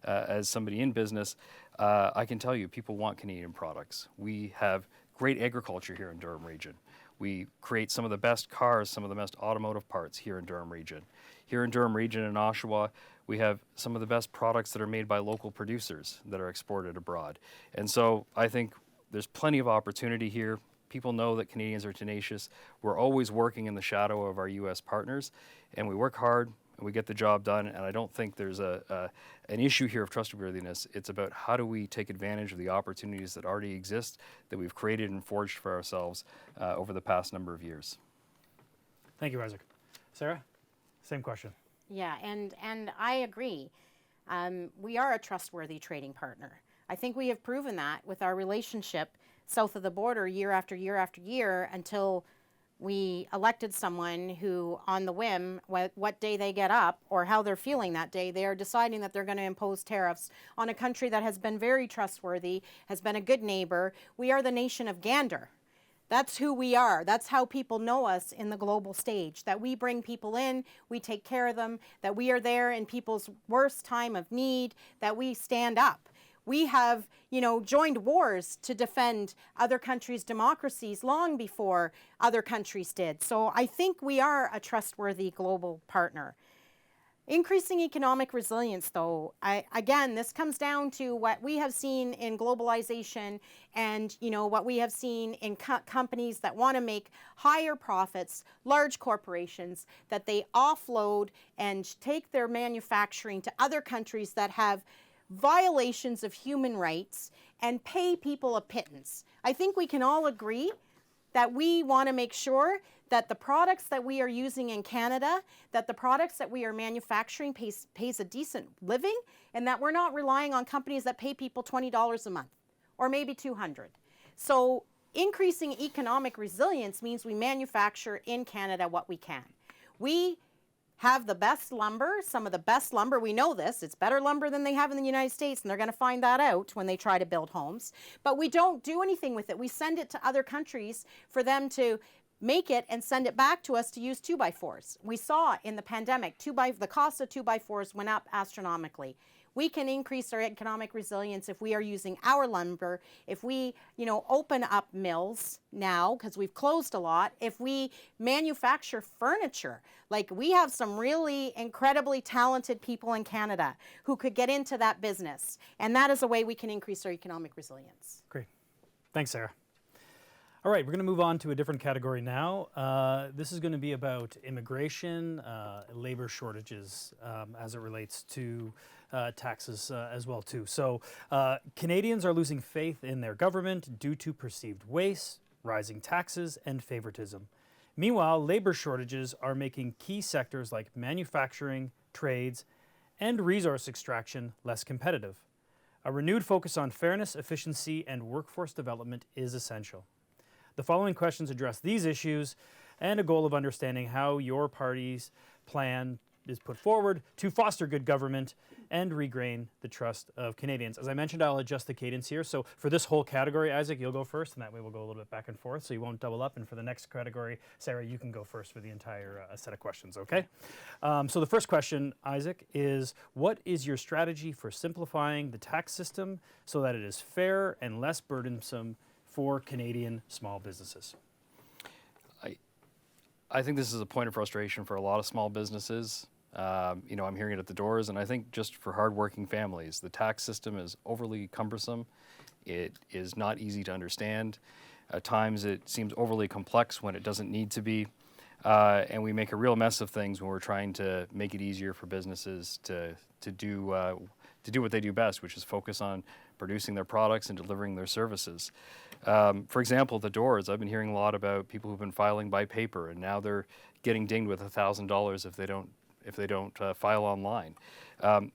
Speaker 3: as somebody in business, I can tell you people want Canadian products. We have great agriculture here in Durham region. We create some of the best cars, some of the best automotive parts here in Durham region. Here in Durham region in Oshawa, we have some of the best products that are made by local producers that are exported abroad. And so I think there's plenty of opportunity here. People know that Canadians are tenacious. We're always working in the shadow of our U.S. partners, and we work hard and we get the job done. And I don't think there's an issue here of trustworthiness. It's about how do we take advantage of the opportunities that already exist, that we've created and forged for ourselves over the past number of years.
Speaker 1: Thank you, Isaac. Sarah, same question.
Speaker 2: Yeah, and I agree. We are a trustworthy trading partner. I think we have proven that with our relationship south of the border year after year after year until we elected someone who, on the whim, what day they get up or how they're feeling that day, they are deciding that they're going to impose tariffs on a country that has been very trustworthy, has been a good neighbor. We are the nation of gander. That's who we are. That's how people know us in the global stage, that we bring people in, we take care of them, that we are there in people's worst time of need, that we stand up. We have, joined wars to defend other countries' democracies long before other countries did. So I think we are a trustworthy global partner. Increasing economic resilience, though, again, this comes down to what we have seen in globalization and, what we have seen in companies that want to make higher profits, large corporations, that they offload and take their manufacturing to other countries that have violations of human rights and pay people a pittance. I think we can all agree that we want to make sure that the products that we are using in Canada, that the products that we are manufacturing pays a decent living, and that we're not relying on companies that pay people $20 a month or maybe $200. So increasing economic resilience means we manufacture in Canada what we can. We have the best lumber, some of the best lumber. We know this. It's better lumber than they have in the United States, and they're going to find that out when they try to build homes. But we don't do anything with it. We send it to other countries for them to make it and send it back to us to use 2x4s. We saw in the pandemic, the cost of 2x4s went up astronomically. We can increase our economic resilience if we are using our lumber, if we, open up mills now, because we've closed a lot, if we manufacture furniture. Like, we have some really incredibly talented people in Canada who could get into that business. And that is a way we can increase our economic resilience.
Speaker 1: Great. Thanks, Sarah. All right, we're going to move on to a different category now. This is going to be about immigration, labor shortages as it relates to taxes as well too. So Canadians are losing faith in their government due to perceived waste, rising taxes, and favoritism. Meanwhile, labor shortages are making key sectors like manufacturing, trades, and resource extraction less competitive. A renewed focus on fairness, efficiency, and workforce development is essential. The following questions address these issues and a goal of understanding how your party's plan is put forward to foster good government and regain the trust of Canadians. As I mentioned, I'll adjust the cadence here. So for this whole category, Isaac, you'll go first, and that way we'll go a little bit back and forth so you won't double up. And for the next category, Sarah, you can go first for the entire set of questions, okay? So the first question, Isaac, is what is your strategy for simplifying the tax system so that it is fair and less burdensome for Canadian small businesses?
Speaker 3: I think this is a point of frustration for a lot of small businesses. I'm hearing it at the doors, and I think just for hardworking families, the tax system is overly cumbersome. It is not easy to understand. At times it seems overly complex when it doesn't need to be. And we make a real mess of things when we're trying to make it easier for businesses to do what they do best, which is focus on producing their products and delivering their services. For example, the doors, I've been hearing a lot about people who've been filing by paper, and now they're getting dinged with $1,000 if they don't file online.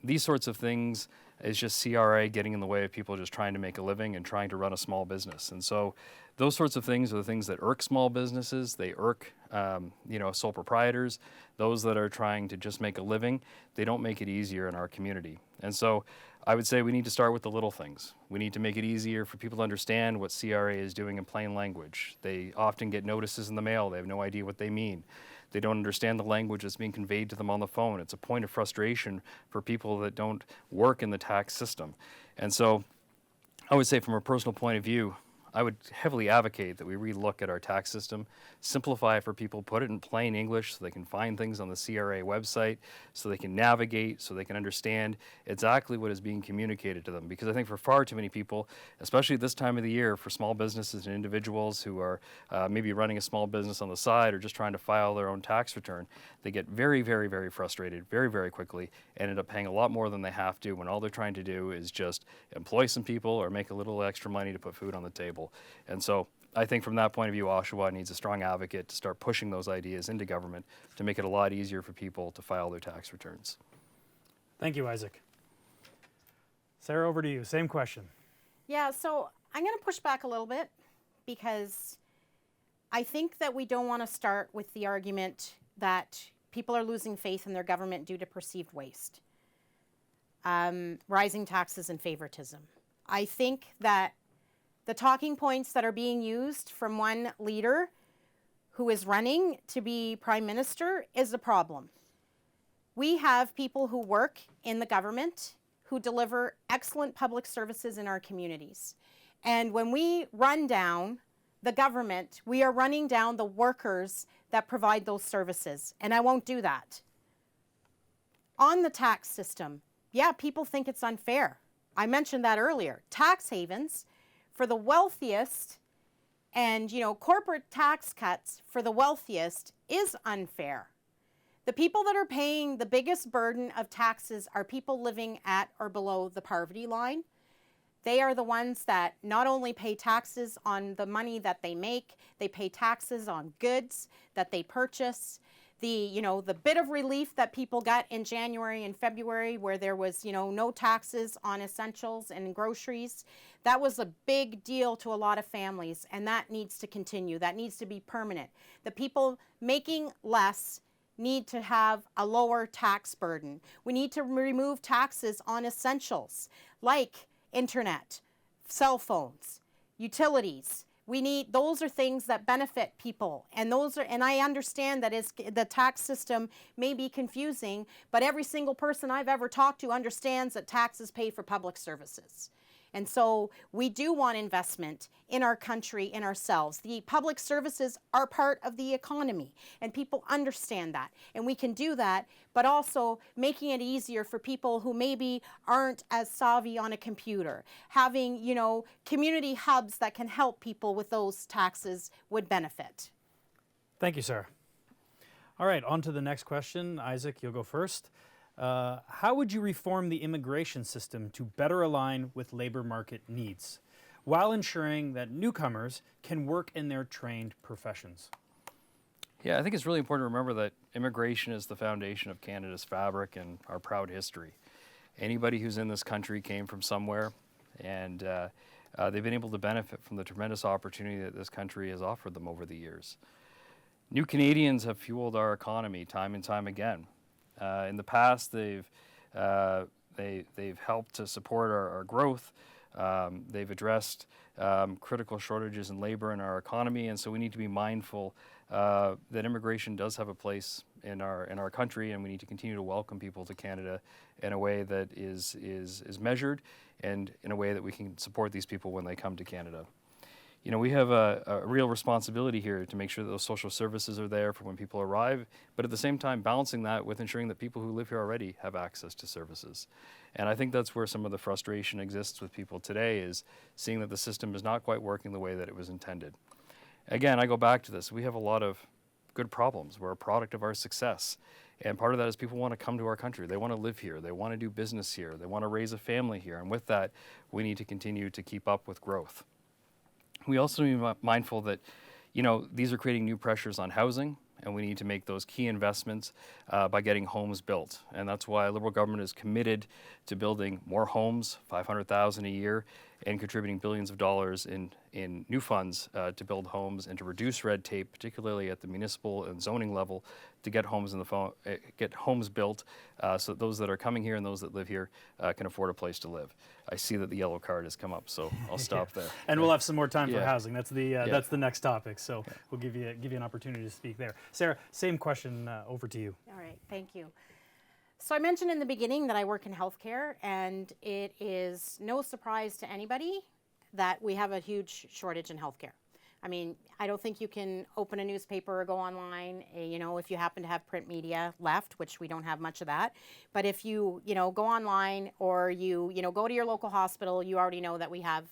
Speaker 3: These sorts of things is just CRA getting in the way of people just trying to make a living and trying to run a small business. And so those sorts of things are the things that irk small businesses. They irk sole proprietors, those that are trying to just make a living. They don't make it easier in our community. And so I would say we need to start with the little things. We need to make it easier for people to understand what CRA is doing in plain language. They often get notices in the mail. They have no idea what they mean. They don't understand the language that's being conveyed to them on the phone. It's a point of frustration for people that don't work in the tax system. And so I would say from a personal point of view, I would heavily advocate that we relook at our tax system, simplify it for people, put it in plain English so they can find things on the CRA website, so they can navigate, so they can understand exactly what is being communicated to them. Because I think for far too many people, especially at this time of the year, for small businesses and individuals who are maybe running a small business on the side or just trying to file their own tax return, they get very, very, very frustrated very, very quickly and end up paying a lot more than they have to when all they're trying to do is just employ some people or make a little extra money to put food on the table. And so I think from that point of view, Oshawa needs a strong advocate to start pushing those ideas into government to make it a lot easier for people to file their tax returns.
Speaker 1: Thank you, Isaac. Sarah, over to you. Same question.
Speaker 2: Yeah, so I'm going to push back a little bit because I think that we don't want to start with the argument that people are losing faith in their government due to perceived waste, rising taxes, and favoritism. I think that the talking points that are being used from one leader who is running to be prime minister is a problem. We have people who work in the government who deliver excellent public services in our communities. And when we run down the government, we are running down the workers that provide those services. And I won't do that. On the tax system, yeah, people think it's unfair. I mentioned that earlier. Tax havens for the wealthiest and, corporate tax cuts for the wealthiest is unfair. The people that are paying the biggest burden of taxes are people living at or below the poverty line. They are the ones that not only pay taxes on the money that they make, they pay taxes on goods that they purchase. The bit of relief that people got in January and February where there was, no taxes on essentials and groceries, that was a big deal to a lot of families, and that needs to continue. That needs to be permanent. The people making less need to have a lower tax burden. We need to remove taxes on essentials like internet, cell phones, utilities. Those are things that benefit people. And I understand that the tax system may be confusing, but every single person I've ever talked to understands that taxes pay for public services. And so we do want investment in our country, in ourselves. The public services are part of the economy, and people understand that. And we can do that, but also making it easier for people who maybe aren't as savvy on a computer. Having, community hubs that can help people with those taxes would benefit.
Speaker 1: Thank you, Sarah. All right, on to the next question. Isaac, you'll go first. How would you reform the immigration system to better align with labor market needs, while ensuring that newcomers can work in their trained professions?
Speaker 3: Yeah, I think it's really important to remember that immigration is the foundation of Canada's fabric and our proud history. Anybody who's in this country came from somewhere, and they've been able to benefit from the tremendous opportunity that this country has offered them over the years. New Canadians have fueled our economy time and time again. In the past, they've helped to support our growth. They've addressed critical shortages in labor in our economy, and so we need to be mindful that immigration does have a place in our country, and we need to continue to welcome people to Canada in a way that is measured, and in a way that we can support these people when they come to Canada. We have a real responsibility here to make sure that those social services are there for when people arrive, but at the same time balancing that with ensuring that people who live here already have access to services. And I think that's where some of the frustration exists with people today, is seeing that the system is not quite working the way that it was intended. Again, I go back to this. We have a lot of good problems. We're a product of our success. And part of that is people want to come to our country. They want to live here. They want to do business here. They want to raise a family here. And with that, we need to continue to keep up with growth. We also need to be mindful that, these are creating new pressures on housing, and we need to make those key investments by getting homes built. And that's why Liberal government is committed to building more homes, 500,000 a year, and contributing billions of dollars in new funds to build homes and to reduce red tape, particularly at the municipal and zoning level, to get homes get homes built so that those that are coming here and those that live here can afford a place to live. I see that the yellow card has come up, so I'll stop there.
Speaker 1: And we'll have some more time for
Speaker 3: Yeah.
Speaker 1: housing. That's the next topic. So we'll give you an opportunity to speak there. Sarah, same question over to you.
Speaker 2: All right, thank you. So I mentioned in the beginning that I work in healthcare, and it is no surprise to anybody that we have a huge shortage in healthcare. I mean, I don't think you can open a newspaper or go online, if you happen to have print media left, which we don't have much of that. But if you, go online or you go to your local hospital, you already know that we have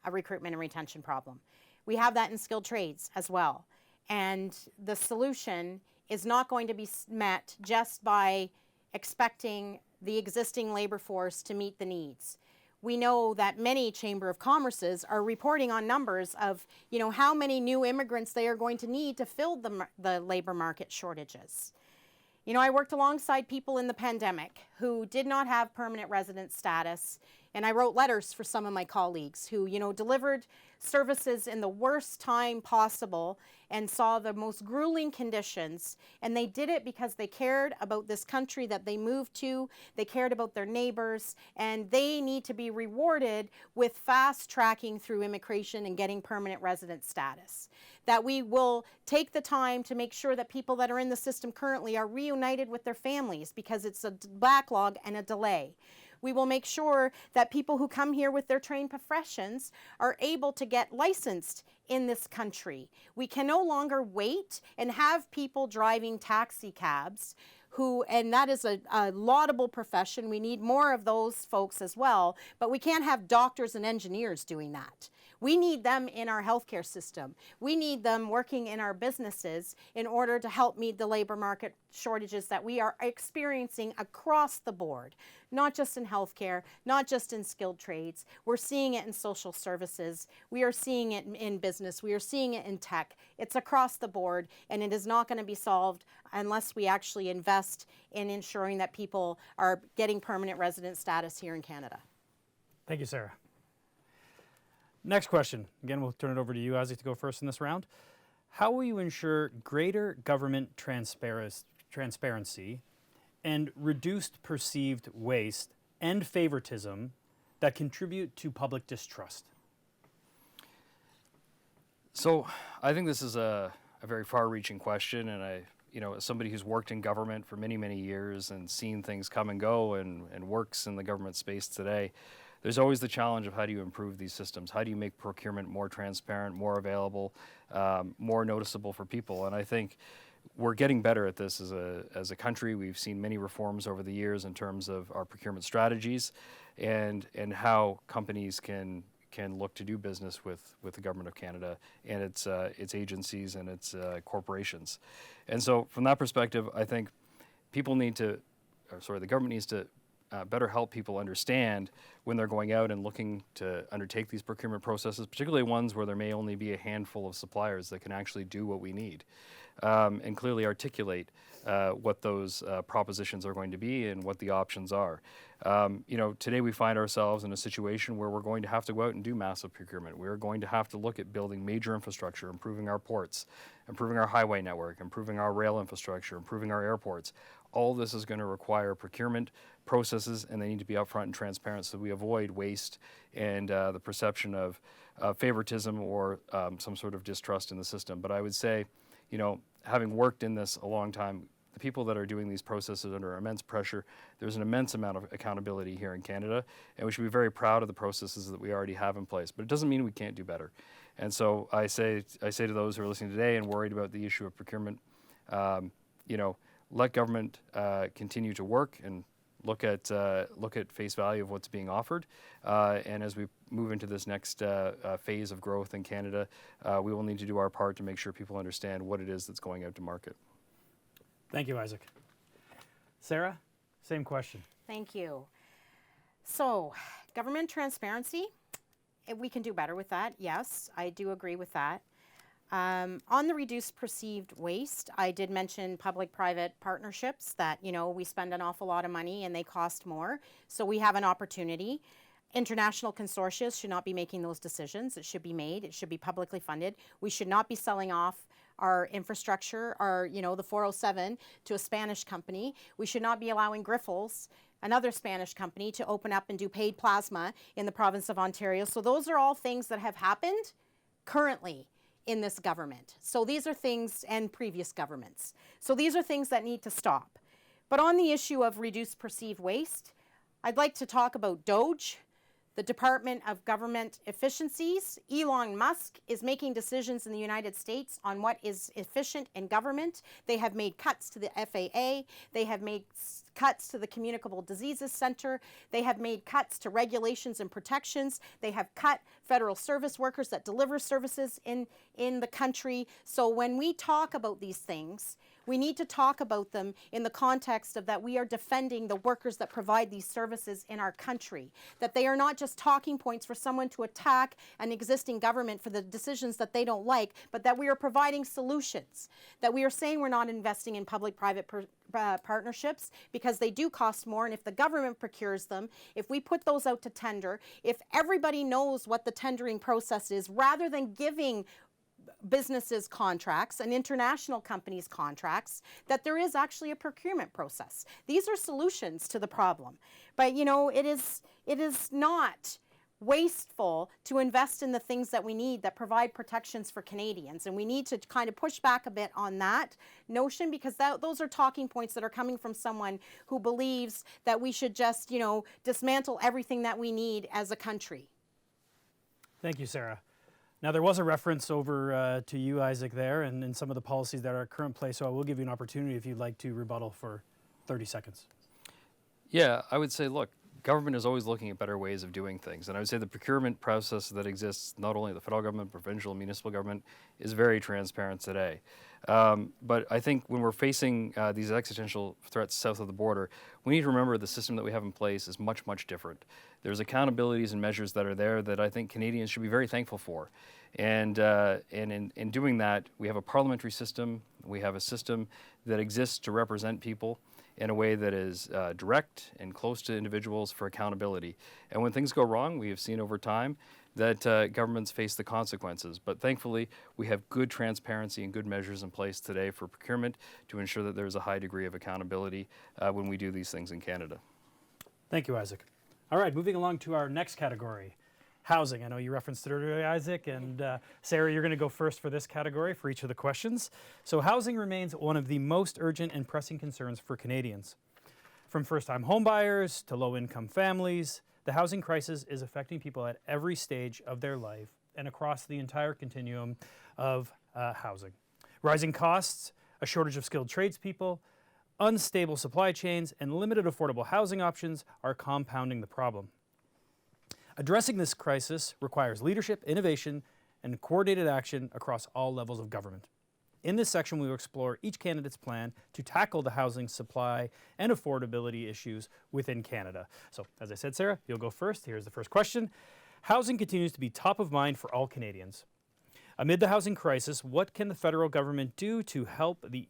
Speaker 2: a recruitment and retention problem. We have that in skilled trades as well. And the solution is not going to be met just by expecting the existing labor force to meet the needs. We know that many Chamber of Commerces are reporting on numbers of, how many new immigrants they are going to need to fill the labor market shortages. You know, I worked alongside people in the pandemic who did not have permanent resident status, and I wrote letters for some of my colleagues who, you know, delivered services in the worst time possible and saw the most grueling conditions. And they did it because they cared about this country that they moved to, they cared about their neighbors, and they need to be rewarded with fast tracking through immigration and getting permanent resident status. That we will take the time to make sure that people that are in the system currently are reunited with their families, because it's a backlog and a delay. We will make sure that people who come here with their trained professions are able to get licensed in this country. We can no longer wait and have people driving taxi cabs who, and that is a laudable profession. We need more of those folks as well, but we can't have doctors and engineers doing that. We need them in our healthcare system. We need them working in our businesses in order to help meet the labor market shortages that we are experiencing across the board, not just in healthcare, not just in skilled trades. We're seeing it in social services. We are seeing it in business. We are seeing it in tech. It's across the board, and it is not going to be solved unless we actually invest in ensuring that people are getting permanent resident status here in Canada.
Speaker 1: Thank you, Sarah. Next question. Again, we'll turn it over to you, Isaac, to go first in this round. How will you ensure greater government transparency and reduced perceived waste and favoritism that contribute to public distrust?
Speaker 3: So I think this is a very far-reaching question, and as somebody who's worked in government for many, many years and seen things come and go and works in the government space today, there's always the challenge of how do you improve these systems? How do you make procurement more transparent, more available, more noticeable for people? And I think we're getting better at this as a country. We've seen many reforms over the years in terms of our procurement strategies and how companies can look to do business with the Government of Canada and its agencies and its corporations. And so from that perspective, I think the government needs to better help people understand when they're going out and looking to undertake these procurement processes, particularly ones where there may only be a handful of suppliers that can actually do what we need, and clearly articulate what those propositions are going to be and what the options are. Today we find ourselves in a situation where we're going to have to go out and do massive procurement. We're going to have to look at building major infrastructure, improving our ports, improving our highway network, improving our rail infrastructure, improving our airports. All this is going to require procurement processes, and they need to be upfront and transparent so we avoid waste and the perception of favoritism or some sort of distrust in the system. But I would say, having worked in this a long time, the people that are doing these processes under immense pressure, there's an immense amount of accountability here in Canada, and we should be very proud of the processes that we already have in place. But it doesn't mean we can't do better. And so I say to those who are listening today and worried about the issue of procurement, let government continue to work and look at face value of what's being offered. And as we move into this next phase of growth in Canada, we will need to do our part to make sure people understand what it is that's going out to market.
Speaker 1: Thank you, Isaac. Sarah, same question.
Speaker 2: Thank you. So, government transparency, we can do better with that. Yes, I do agree with that. On the reduced perceived waste, I did mention public-private partnerships that, we spend an awful lot of money and they cost more. So we have an opportunity. International consortia should not be making those decisions. It should be made. It should be publicly funded. We should not be selling off our infrastructure, the 407 to a Spanish company. We should not be allowing Grifols, another Spanish company, to open up and do paid plasma in the province of Ontario. So those are all things that have happened currently in this government. So these are things, and previous governments. So these are things that need to stop. But on the issue of reduced perceived waste, I'd like to talk about DOGE, the Department of Government Efficiencies. Elon Musk is making decisions in the United States on what is efficient in government. They have made cuts to the FAA. They have made cuts to the Communicable Diseases Center. They have made cuts to regulations and protections. They have cut federal service workers that deliver services in the country. So when we talk about these things, We need to talk about them in the context of that we are defending the workers that provide these services in our country, that they are not just talking points for someone to attack an existing government for the decisions that they don't like, but that we are providing solutions, that we are saying we're not investing in public-private partnerships because they do cost more, and if the government procures them, if we put those out to tender, if everybody knows what the tendering process is, rather than giving businesses contracts and international companies contracts, that there is actually a procurement process. These are solutions to the problem. But you know, it is not wasteful to invest in the things that we need that provide protections for Canadians, and we need to kind of push back a bit on that notion, because those are talking points that are coming from someone who believes that we should just, you know, dismantle everything that we need as a country.
Speaker 1: Thank you, Sarah. Now, there was a reference over to you, Isaac, there, and some of the policies that are at current place, so I will give you an opportunity if you'd like to rebuttal for 30 seconds.
Speaker 3: Yeah, I would say, look, government is always looking at better ways of doing things. And I would say the procurement process that exists, not only at the federal government, provincial, municipal government, is very transparent today. But I think when we're facing these existential threats south of the border, we need to remember the system that we have in place is much, much different. There's accountabilities and measures that are there that I think Canadians should be very thankful for. And in doing that, we have a parliamentary system, we have a system that exists to represent people in a way that is direct and close to individuals for accountability. And when things go wrong, we have seen over time that governments face the consequences. But thankfully, we have good transparency and good measures in place today for procurement to ensure that there's a high degree of accountability when we do these things in Canada.
Speaker 1: Thank you, Isaac. All right, moving along to our next category, housing. I know you referenced it earlier, Isaac, and Sarah, you're going to go first for this category for each of the questions. So housing remains one of the most urgent and pressing concerns for Canadians. From first-time homebuyers to low-income families, the housing crisis is affecting people at every stage of their life and across the entire continuum of housing. Rising costs, a shortage of skilled tradespeople, unstable supply chains, and limited affordable housing options are compounding the problem. Addressing this crisis requires leadership, innovation, and coordinated action across all levels of government. In this section, we will explore each candidate's plan to tackle the housing supply and affordability issues within Canada. So, as I said, Sarah, you'll go first. Here's the first question. Housing continues to be top of mind for all Canadians. Amid the housing crisis, what can the federal government do to help the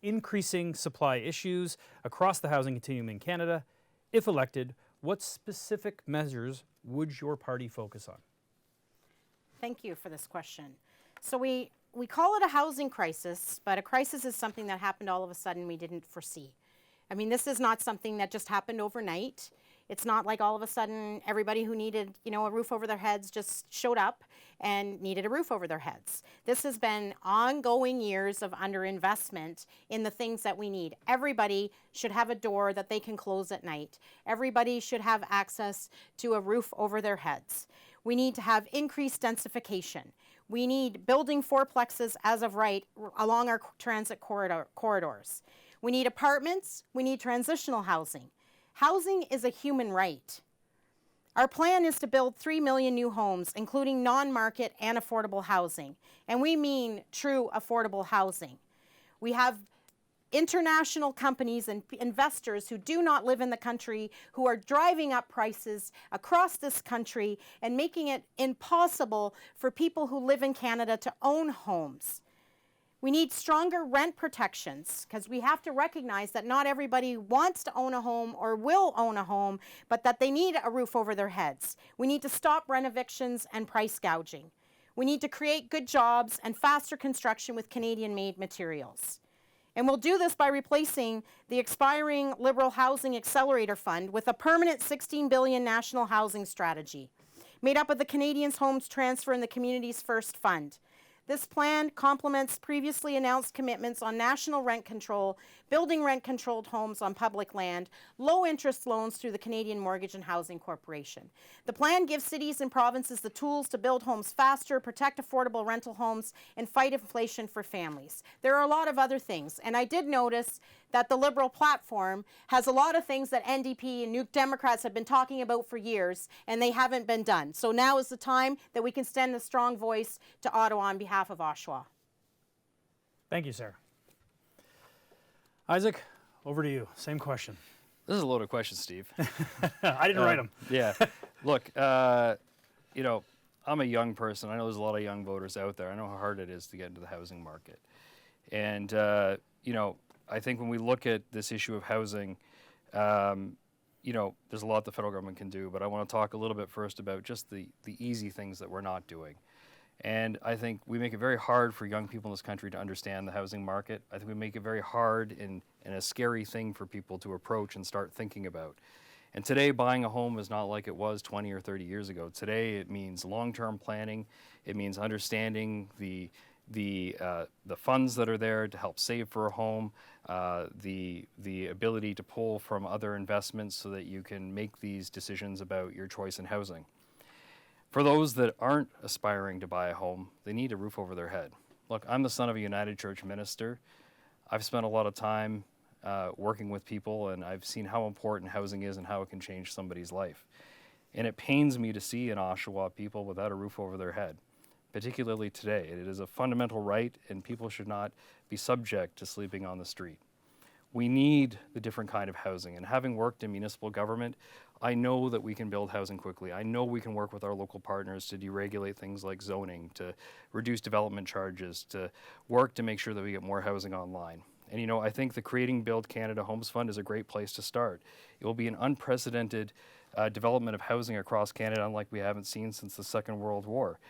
Speaker 1: increasing supply issues across the housing continuum in Canada? If elected, what specific measures would your party focus on?
Speaker 2: Thank you for this question. So we call it a housing crisis, but a crisis is something that happened all of a sudden we didn't foresee. I mean, this is not something that just happened overnight. It's not like all of a sudden everybody who needed, you know, a roof over their heads just showed up and needed a roof over their heads. This has been ongoing years of underinvestment in the things that we need. Everybody should have a door that they can close at night. Everybody should have access to a roof over their heads. We need to have increased densification. We need building fourplexes as of right along our transit corridors. We need apartments. We need transitional housing. Housing is a human right. Our plan is to build 3 million new homes, including non-market and affordable housing. And we mean true affordable housing. We have international companies and investors who do not live in the country who are driving up prices across this country and making it impossible for people who live in Canada to own homes. We need stronger rent protections because we have to recognize that not everybody wants to own a home or will own a home, but that they need a roof over their heads. We need to stop rent evictions and price gouging. We need to create good jobs and faster construction with Canadian-made materials. And we'll do this by replacing the expiring Liberal Housing Accelerator Fund with a permanent $16 billion national housing strategy made up of the Canadians Homes Transfer and the Communities First Fund. This plan complements previously announced commitments on national rent control, building rent-controlled homes on public land, low-interest loans through the Canadian Mortgage and Housing Corporation. The plan gives cities and provinces the tools to build homes faster, protect affordable rental homes, and fight inflation for families. There are a lot of other things, and I did notice that the Liberal platform has a lot of things that NDP and New Democrats have been talking about for years, and they haven't been done. So now is the time that we can send a strong voice to Ottawa on behalf of Oshawa.
Speaker 1: Thank you, Sarah. Isaac, over to you. Same question.
Speaker 3: This is a loaded question, Steve.
Speaker 1: I didn't write them.
Speaker 3: Yeah. Look, you know, I'm a young person. I know there's a lot of young voters out there. I know how hard it is to get into the housing market. And, you know, I think when we look at this issue of housing, you know, there's a lot the federal government can do, but I want to talk a little bit first about just the easy things that we're not doing. And I think we make it very hard for young people in this country to understand the housing market. I think we make it very hard and a scary thing for people to approach and start thinking about. And today, buying a home is not like it was 20 or 30 years ago. Today, it means long-term planning. It means understanding the funds that are there to help save for a home, the ability to pull from other investments so that you can make these decisions about your choice in housing. For those that aren't aspiring to buy a home, they need a roof over their head. Look, I'm the son of a United Church minister. I've spent a lot of time working with people, and I've seen how important housing is and how it can change somebody's life. And it pains me to see in Oshawa people without a roof over their head, particularly today. It is a fundamental right, and people should not be subject to sleeping on the street. We need the different kind of housing, and having worked in municipal government, I know that we can build housing quickly. I know we can work with our local partners to deregulate things like zoning, to reduce development charges, to work to make sure that we get more housing online. And you know, I think the Creating Build Canada Homes Fund is a great place to start. It will be an unprecedented development of housing across Canada, unlike we haven't seen since the Second World War.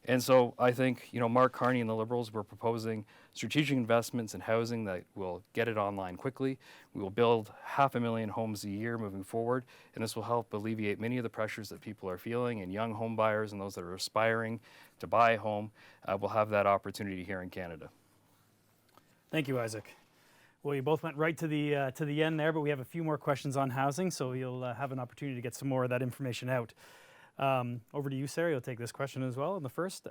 Speaker 3: And so I think, you know, Mark Carney and the Liberals were proposing strategic investments in housing that will get it online quickly. We will build 500,000 homes a year moving forward, and this will help alleviate many of the pressures that people are feeling, and young home buyers and those that are aspiring to buy a home will have that opportunity here in Canada.
Speaker 1: Thank you, Isaac. Well, you both went right to the end there, but we have a few more questions on housing, so you'll have an opportunity to get some more of that information out. Over to you, Sarah. You'll take this question as well. And the first,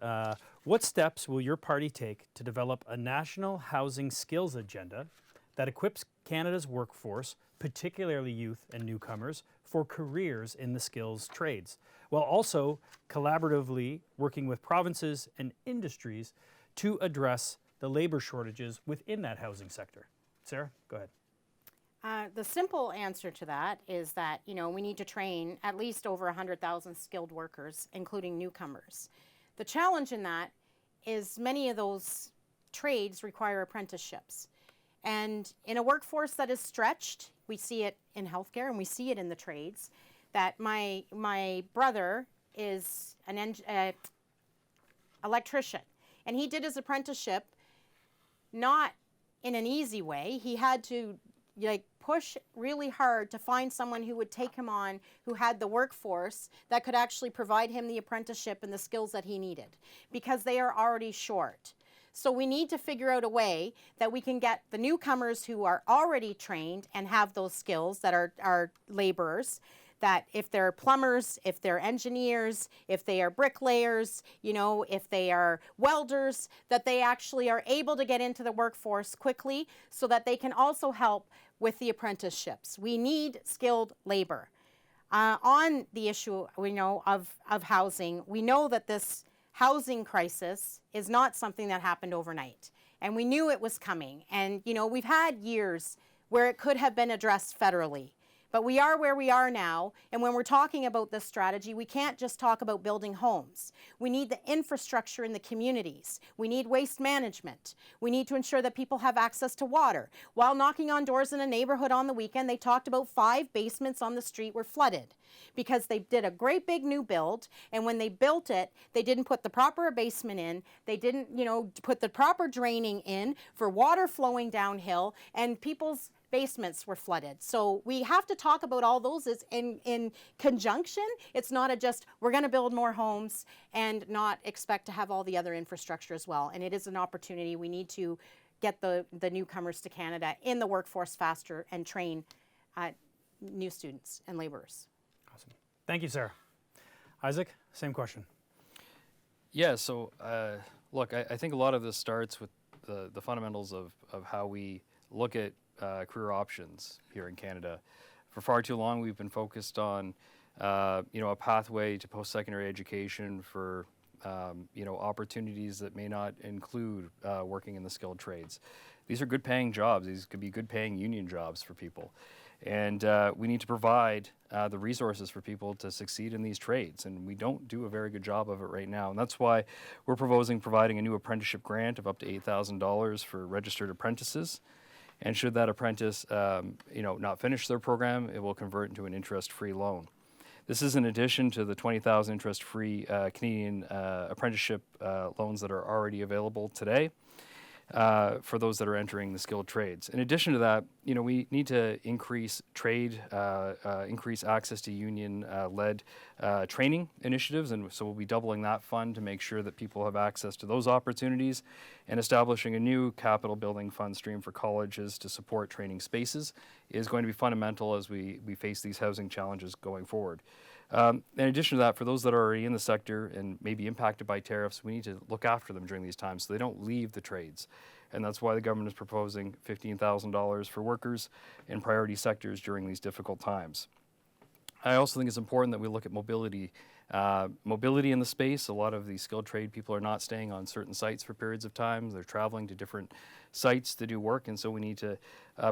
Speaker 1: what steps will your party take to develop a national housing skills agenda that equips Canada's workforce, particularly youth and newcomers, for careers in the skills trades, while also collaboratively working with provinces and industries to address the labor shortages within that housing sector? Sarah, go ahead.
Speaker 2: The simple answer to that is that, you know, we need to train at least over 100,000 skilled workers, including newcomers. The challenge in that is many of those trades require apprenticeships. And in a workforce that is stretched, we see it in healthcare and we see it in the trades, that my brother is an electrician. And he did his apprenticeship not in an easy way. He had to push really hard to find someone who would take him on, who had the workforce that could actually provide him the apprenticeship and the skills that he needed, because they are already short. So we need to figure out a way that we can get the newcomers who are already trained and have those skills, that are laborers, that if they're plumbers, if they're engineers, if they are bricklayers, you know, if they are welders, that they actually are able to get into the workforce quickly so that they can also help with the apprenticeships. We need skilled labor. On the issue, we know, of housing, we know that this housing crisis is not something that happened overnight. And we knew it was coming. And, you know, we've had years where it could have been addressed federally. But we are where we are now, and when we're talking about this strategy, we can't just talk about building homes. We need the infrastructure in the communities. We need waste management. We need to ensure that people have access to water. While knocking on doors in a neighborhood on the weekend, they talked about 5 basements on the street were flooded because they did a great big new build, and when they built it, they didn't put the proper basement in. They didn't, you know, put the proper draining in for water flowing downhill, and people's basements were flooded. So we have to talk about all those as in conjunction. It's not just we're going to build more homes and not expect to have all the other infrastructure as well. And it is an opportunity. We need to get the newcomers to Canada in the workforce faster and train new students and laborers.
Speaker 1: Awesome. Thank you, Sarah. Isaac, same question.
Speaker 3: Yeah, so look, I think a lot of this starts with the fundamentals of how we look at career options here in Canada. For far too long, we've been focused on, you know, a pathway to post-secondary education for opportunities that may not include working in the skilled trades. These are good paying jobs. These could be good paying union jobs for people. And we need to provide the resources for people to succeed in these trades. And we don't do a very good job of it right now. And that's why we're providing a new apprenticeship grant of up to $8,000 for registered apprentices. And should that apprentice, not finish their program, it will convert into an interest-free loan. This is in addition to the $20,000 interest-free Canadian apprenticeship loans that are already available today for those that are entering the skilled trades. In addition to that, we need to increase increase access to union-led training initiatives, and so we'll be doubling that fund to make sure that people have access to those opportunities, and establishing a new capital building fund stream for colleges to support training spaces is going to be fundamental as we face these housing challenges going forward. In addition to that, for those that are already in the sector and may be impacted by tariffs, we need to look after them during these times so they don't leave the trades. And that's why the government is proposing $15,000 for workers in priority sectors during these difficult times. I also think it's important that we look at mobility. Mobility in the space. A lot of these skilled trade people are not staying on certain sites for periods of time. They're traveling to different sites to do work, and so we need to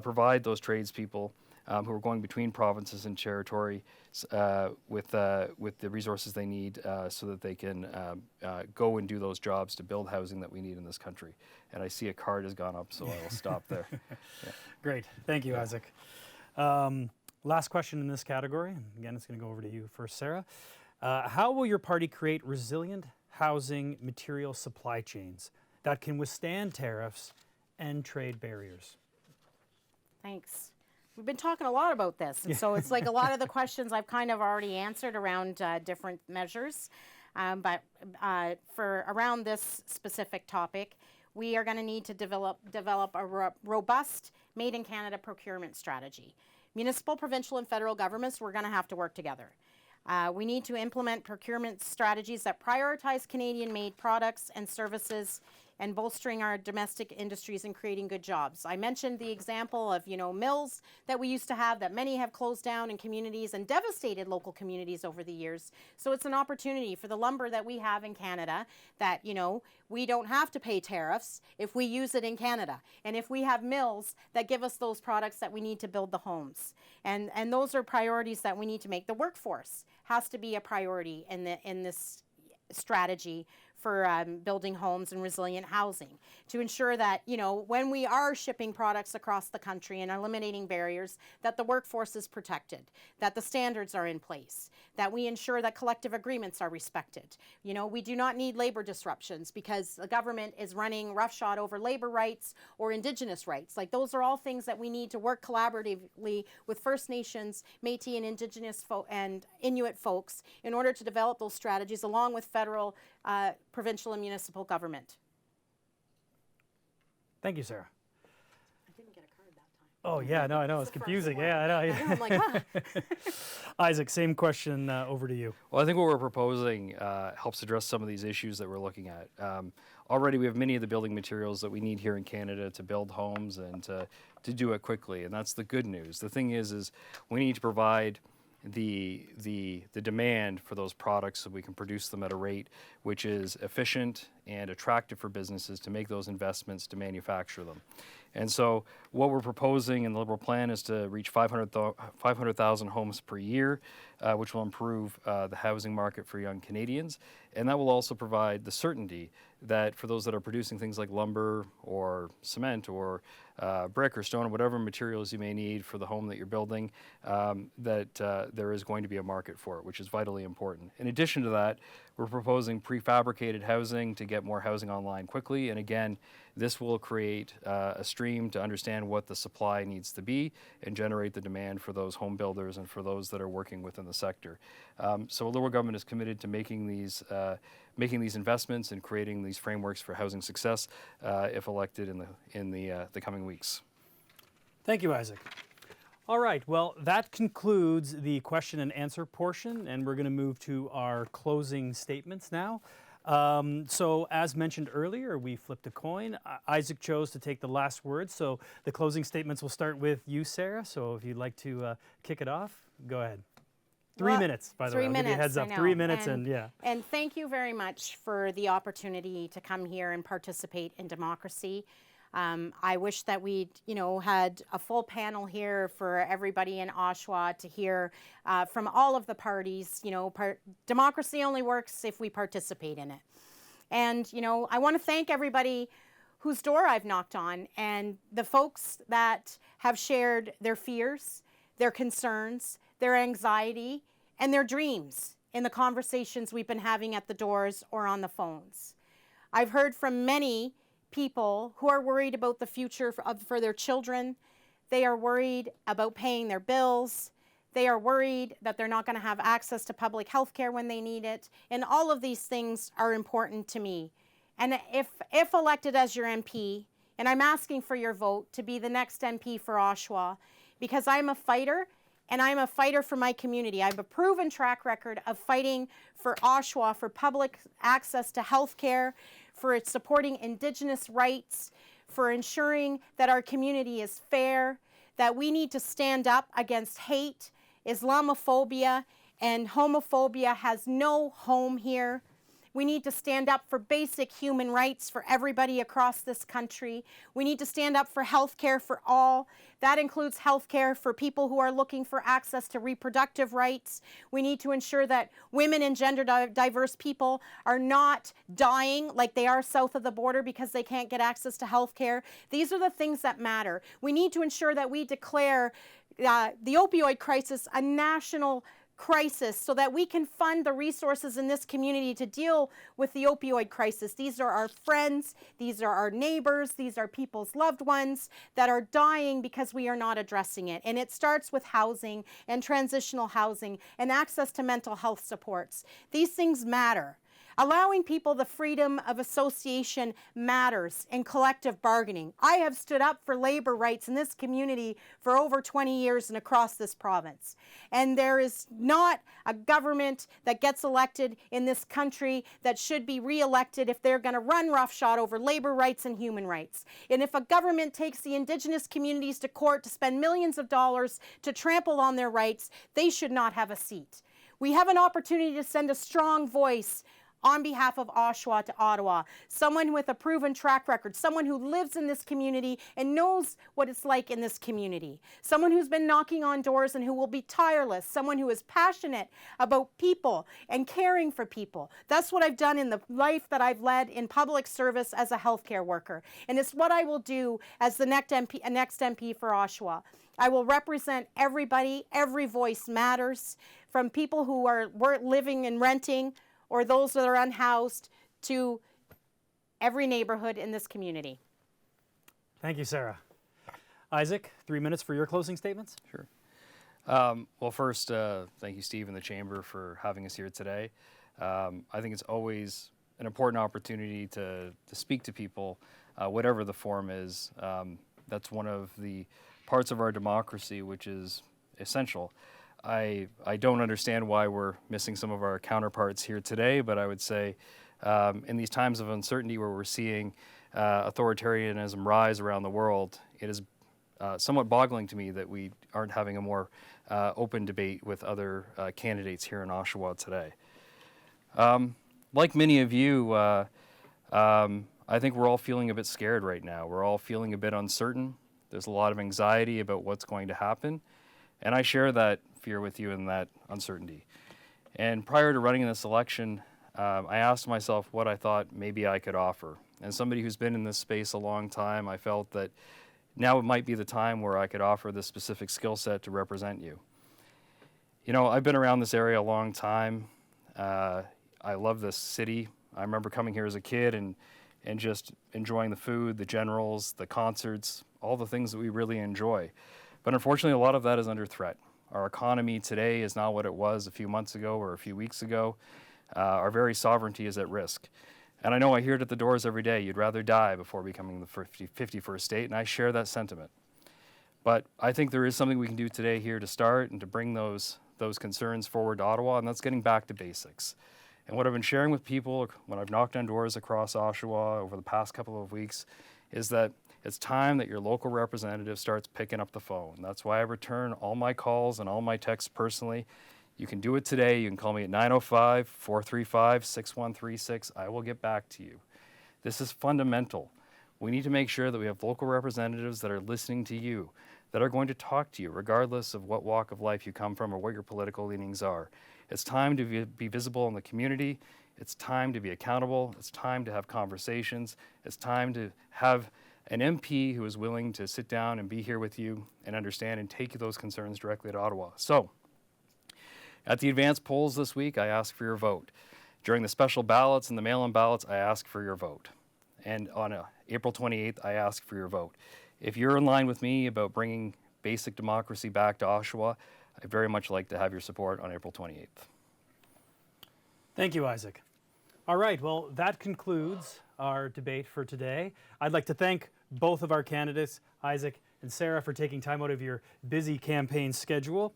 Speaker 3: provide those tradespeople who are going between provinces and territory with the resources they need so that they can go and do those jobs to build housing that we need in this country. And I see a card has gone up, so I will stop there. Yeah.
Speaker 1: Great. Thank you, Isaac. Last question in this category. Again, it's going to go over to you first, Sarah. How will your party create resilient housing material supply chains that can withstand tariffs and trade barriers?
Speaker 2: Thanks. We've been talking a lot about this, and so it's like a lot of the questions I've kind of already answered around different measures. But for around this specific topic, we are going to need to develop a robust Made in Canada procurement strategy. Municipal, provincial, and federal governments, we're going to have to work together. We need to implement procurement strategies that prioritize Canadian-made products and services and bolstering our domestic industries and creating good jobs. I mentioned the example of, mills that we used to have that many have closed down in communities and devastated local communities over the years. So it's an opportunity for the lumber that we have in Canada that, we don't have to pay tariffs if we use it in Canada. And if we have mills that give us those products that we need to build the homes. And those are priorities that we need to make. The workforce has to be a priority in this strategy for building homes and resilient housing, to ensure that, when we are shipping products across the country and eliminating barriers, that the workforce is protected, that the standards are in place, that we ensure that collective agreements are respected. We do not need labor disruptions because the government is running roughshod over labor rights or Indigenous rights. Like, those are all things that we need to work collaboratively with First Nations, Métis and Indigenous and Inuit folks in order to develop those strategies along with federal, provincial and municipal government.
Speaker 1: Thank you, Sarah.
Speaker 2: I didn't get a card that time.
Speaker 1: Oh, yeah, no, I know. It's confusing. Yeah, I know.
Speaker 2: I'm like, huh.
Speaker 1: Isaac, same question over to you.
Speaker 3: Well, I think what we're proposing helps address some of these issues that we're looking at. Already we have many of the building materials that we need here in Canada to build homes and to do it quickly, and that's the good news. The thing is we need to provide the demand for those products so we can produce them at a rate which is efficient and attractive for businesses to make those investments to manufacture them. And so what we're proposing in the Liberal plan is to reach 500,000 homes per year, which will improve the housing market for young Canadians. And that will also provide the certainty that for those that are producing things like lumber or cement or brick or stone or whatever materials you may need for the home that you're building, that there is going to be a market for it, which is vitally important. In addition to that, we're proposing prefabricated housing to get more housing online quickly. And again, this will create a stream to understand what the supply needs to be and generate the demand for those home builders and for those that are working within the sector. So the Liberal government is committed to making these investments and creating these frameworks for housing success if elected in the coming weeks.
Speaker 1: Thank you, Isaac. All right, well, that concludes the question and answer portion, and we're going to move to our closing statements now. So as mentioned earlier, we flipped a coin. Isaac chose to take the last word, so the closing statements will start with you, Sarah. So if you'd like to kick it off, go ahead. 3
Speaker 2: Well,
Speaker 1: minutes, by the way.
Speaker 2: 3
Speaker 1: I'll
Speaker 2: minutes,
Speaker 1: give you a heads
Speaker 2: I
Speaker 1: up.
Speaker 2: know.
Speaker 1: 3 minutes and yeah.
Speaker 2: And thank you very much for the opportunity to come here and participate in democracy. I wish that we'd, had a full panel here for everybody in Oshawa to hear from all of the parties. Democracy only works if we participate in it. And, I want to thank everybody whose door I've knocked on and the folks that have shared their fears, their concerns, their anxiety, and their dreams in the conversations we've been having at the doors or on the phones. I've heard from many people who are worried about the future for their children. They are worried about paying their bills. They are worried that they're not going to have access to public health care when they need it. And all of these things are important to me. And if elected as your MP, and I'm asking for your vote to be the next MP for Oshawa, because I'm a fighter, and I'm a fighter for my community. I have a proven track record of fighting for Oshawa, for public access to health care, for supporting Indigenous rights, for ensuring that our community is fair, that we need to stand up against hate, Islamophobia, and homophobia has no home here. We need to stand up for basic human rights for everybody across this country. We need to stand up for health care for all. That includes health care for people who are looking for access to reproductive rights. We need to ensure that women and gender diverse people are not dying like they are south of the border because they can't get access to health care. These are the things that matter. We need to ensure that we declare the opioid crisis a national crisis so that we can fund the resources in this community to deal with the opioid crisis. These are our friends, these are our neighbors, these are people's loved ones that are dying because we are not addressing it. And it starts with housing and transitional housing and access to mental health supports. These things matter. Allowing people the freedom of association matters in collective bargaining. I have stood up for labor rights in this community for over 20 years and across this province. And there is not a government that gets elected in this country that should be re-elected if they're going to run roughshod over labor rights and human rights. And if a government takes the Indigenous communities to court to spend millions of dollars to trample on their rights, they should not have a seat. We have an opportunity to send a strong voice on behalf of Oshawa to Ottawa, someone with a proven track record, someone who lives in this community and knows what it's like in this community, someone who's been knocking on doors and who will be tireless, someone who is passionate about people and caring for people. That's what I've done in the life that I've led in public service as a healthcare worker. And it's what I will do as the next MP for Oshawa. I will represent everybody. Every voice matters, from people who are living and renting or those that are unhoused, to every neighborhood in this community.
Speaker 1: Thank you, Sarah. Isaac, 3 minutes for your closing statements.
Speaker 3: Sure. Well, first, thank you, Steve, and the Chamber for having us here today. I think it's always an important opportunity to speak to people, whatever the form is. That's one of the parts of our democracy which is essential. I don't understand why we're missing some of our counterparts here today, but I would say in these times of uncertainty where we're seeing authoritarianism rise around the world, it is somewhat boggling to me that we aren't having a more open debate with other candidates here in Oshawa today. Like many of you, I think we're all feeling a bit scared right now. We're all feeling a bit uncertain. There's a lot of anxiety about what's going to happen, and I share that fear with you and that uncertainty. And prior to running this election, I asked myself what I thought maybe I could offer. As somebody who's been in this space a long time, I felt that now it might be the time where I could offer this specific skill set to represent you. You know, I've been around this area a long time. I love this city. I remember coming here as a kid and just enjoying the food, the generals, the concerts, all the things that we really enjoy. But unfortunately, a lot of that is under threat. Our economy today is not what it was a few months ago or a few weeks ago. Our very sovereignty is at risk. And I know I hear it at the doors every day. You'd rather die before becoming the 51st state, and I share that sentiment. But I think there is something we can do today here to start and to bring those concerns forward to Ottawa, and that's getting back to basics. And what I've been sharing with people when I've knocked on doors across Oshawa over the past couple of weeks is that it's time that your local representative starts picking up the phone. That's why I return all my calls and all my texts personally. You can do it today. You can call me at 905-435-6136. I will get back to you. This is fundamental. We need to make sure that we have local representatives that are listening to you, that are going to talk to you regardless of what walk of life you come from or what your political leanings are. It's time to be visible in the community. It's time to be accountable. It's time to have conversations. It's time to have an MP who is willing to sit down and be here with you and understand and take those concerns directly to Ottawa. So, at the advanced polls this week, I ask for your vote. During the special ballots and the mail-in ballots, I ask for your vote. And on April 28th, I ask for your vote. If you're in line with me about bringing basic democracy back to Oshawa, I'd very much like to have your support on April 28th.
Speaker 1: Thank you, Isaac. All right, well, that concludes our debate for today. I'd like to thank both of our candidates, Isaac and Sarah, for taking time out of your busy campaign schedule.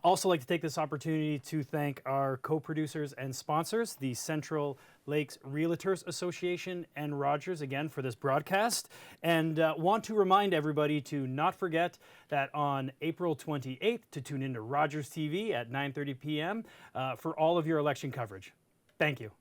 Speaker 1: Also like to take this opportunity to thank our co-producers and sponsors, the Central Lakes Realtors Association and Rogers, again, for this broadcast. And want to remind everybody to not forget that on April 28th, to tune into Rogers TV at 9:30 p.m. For all of your election coverage. Thank you.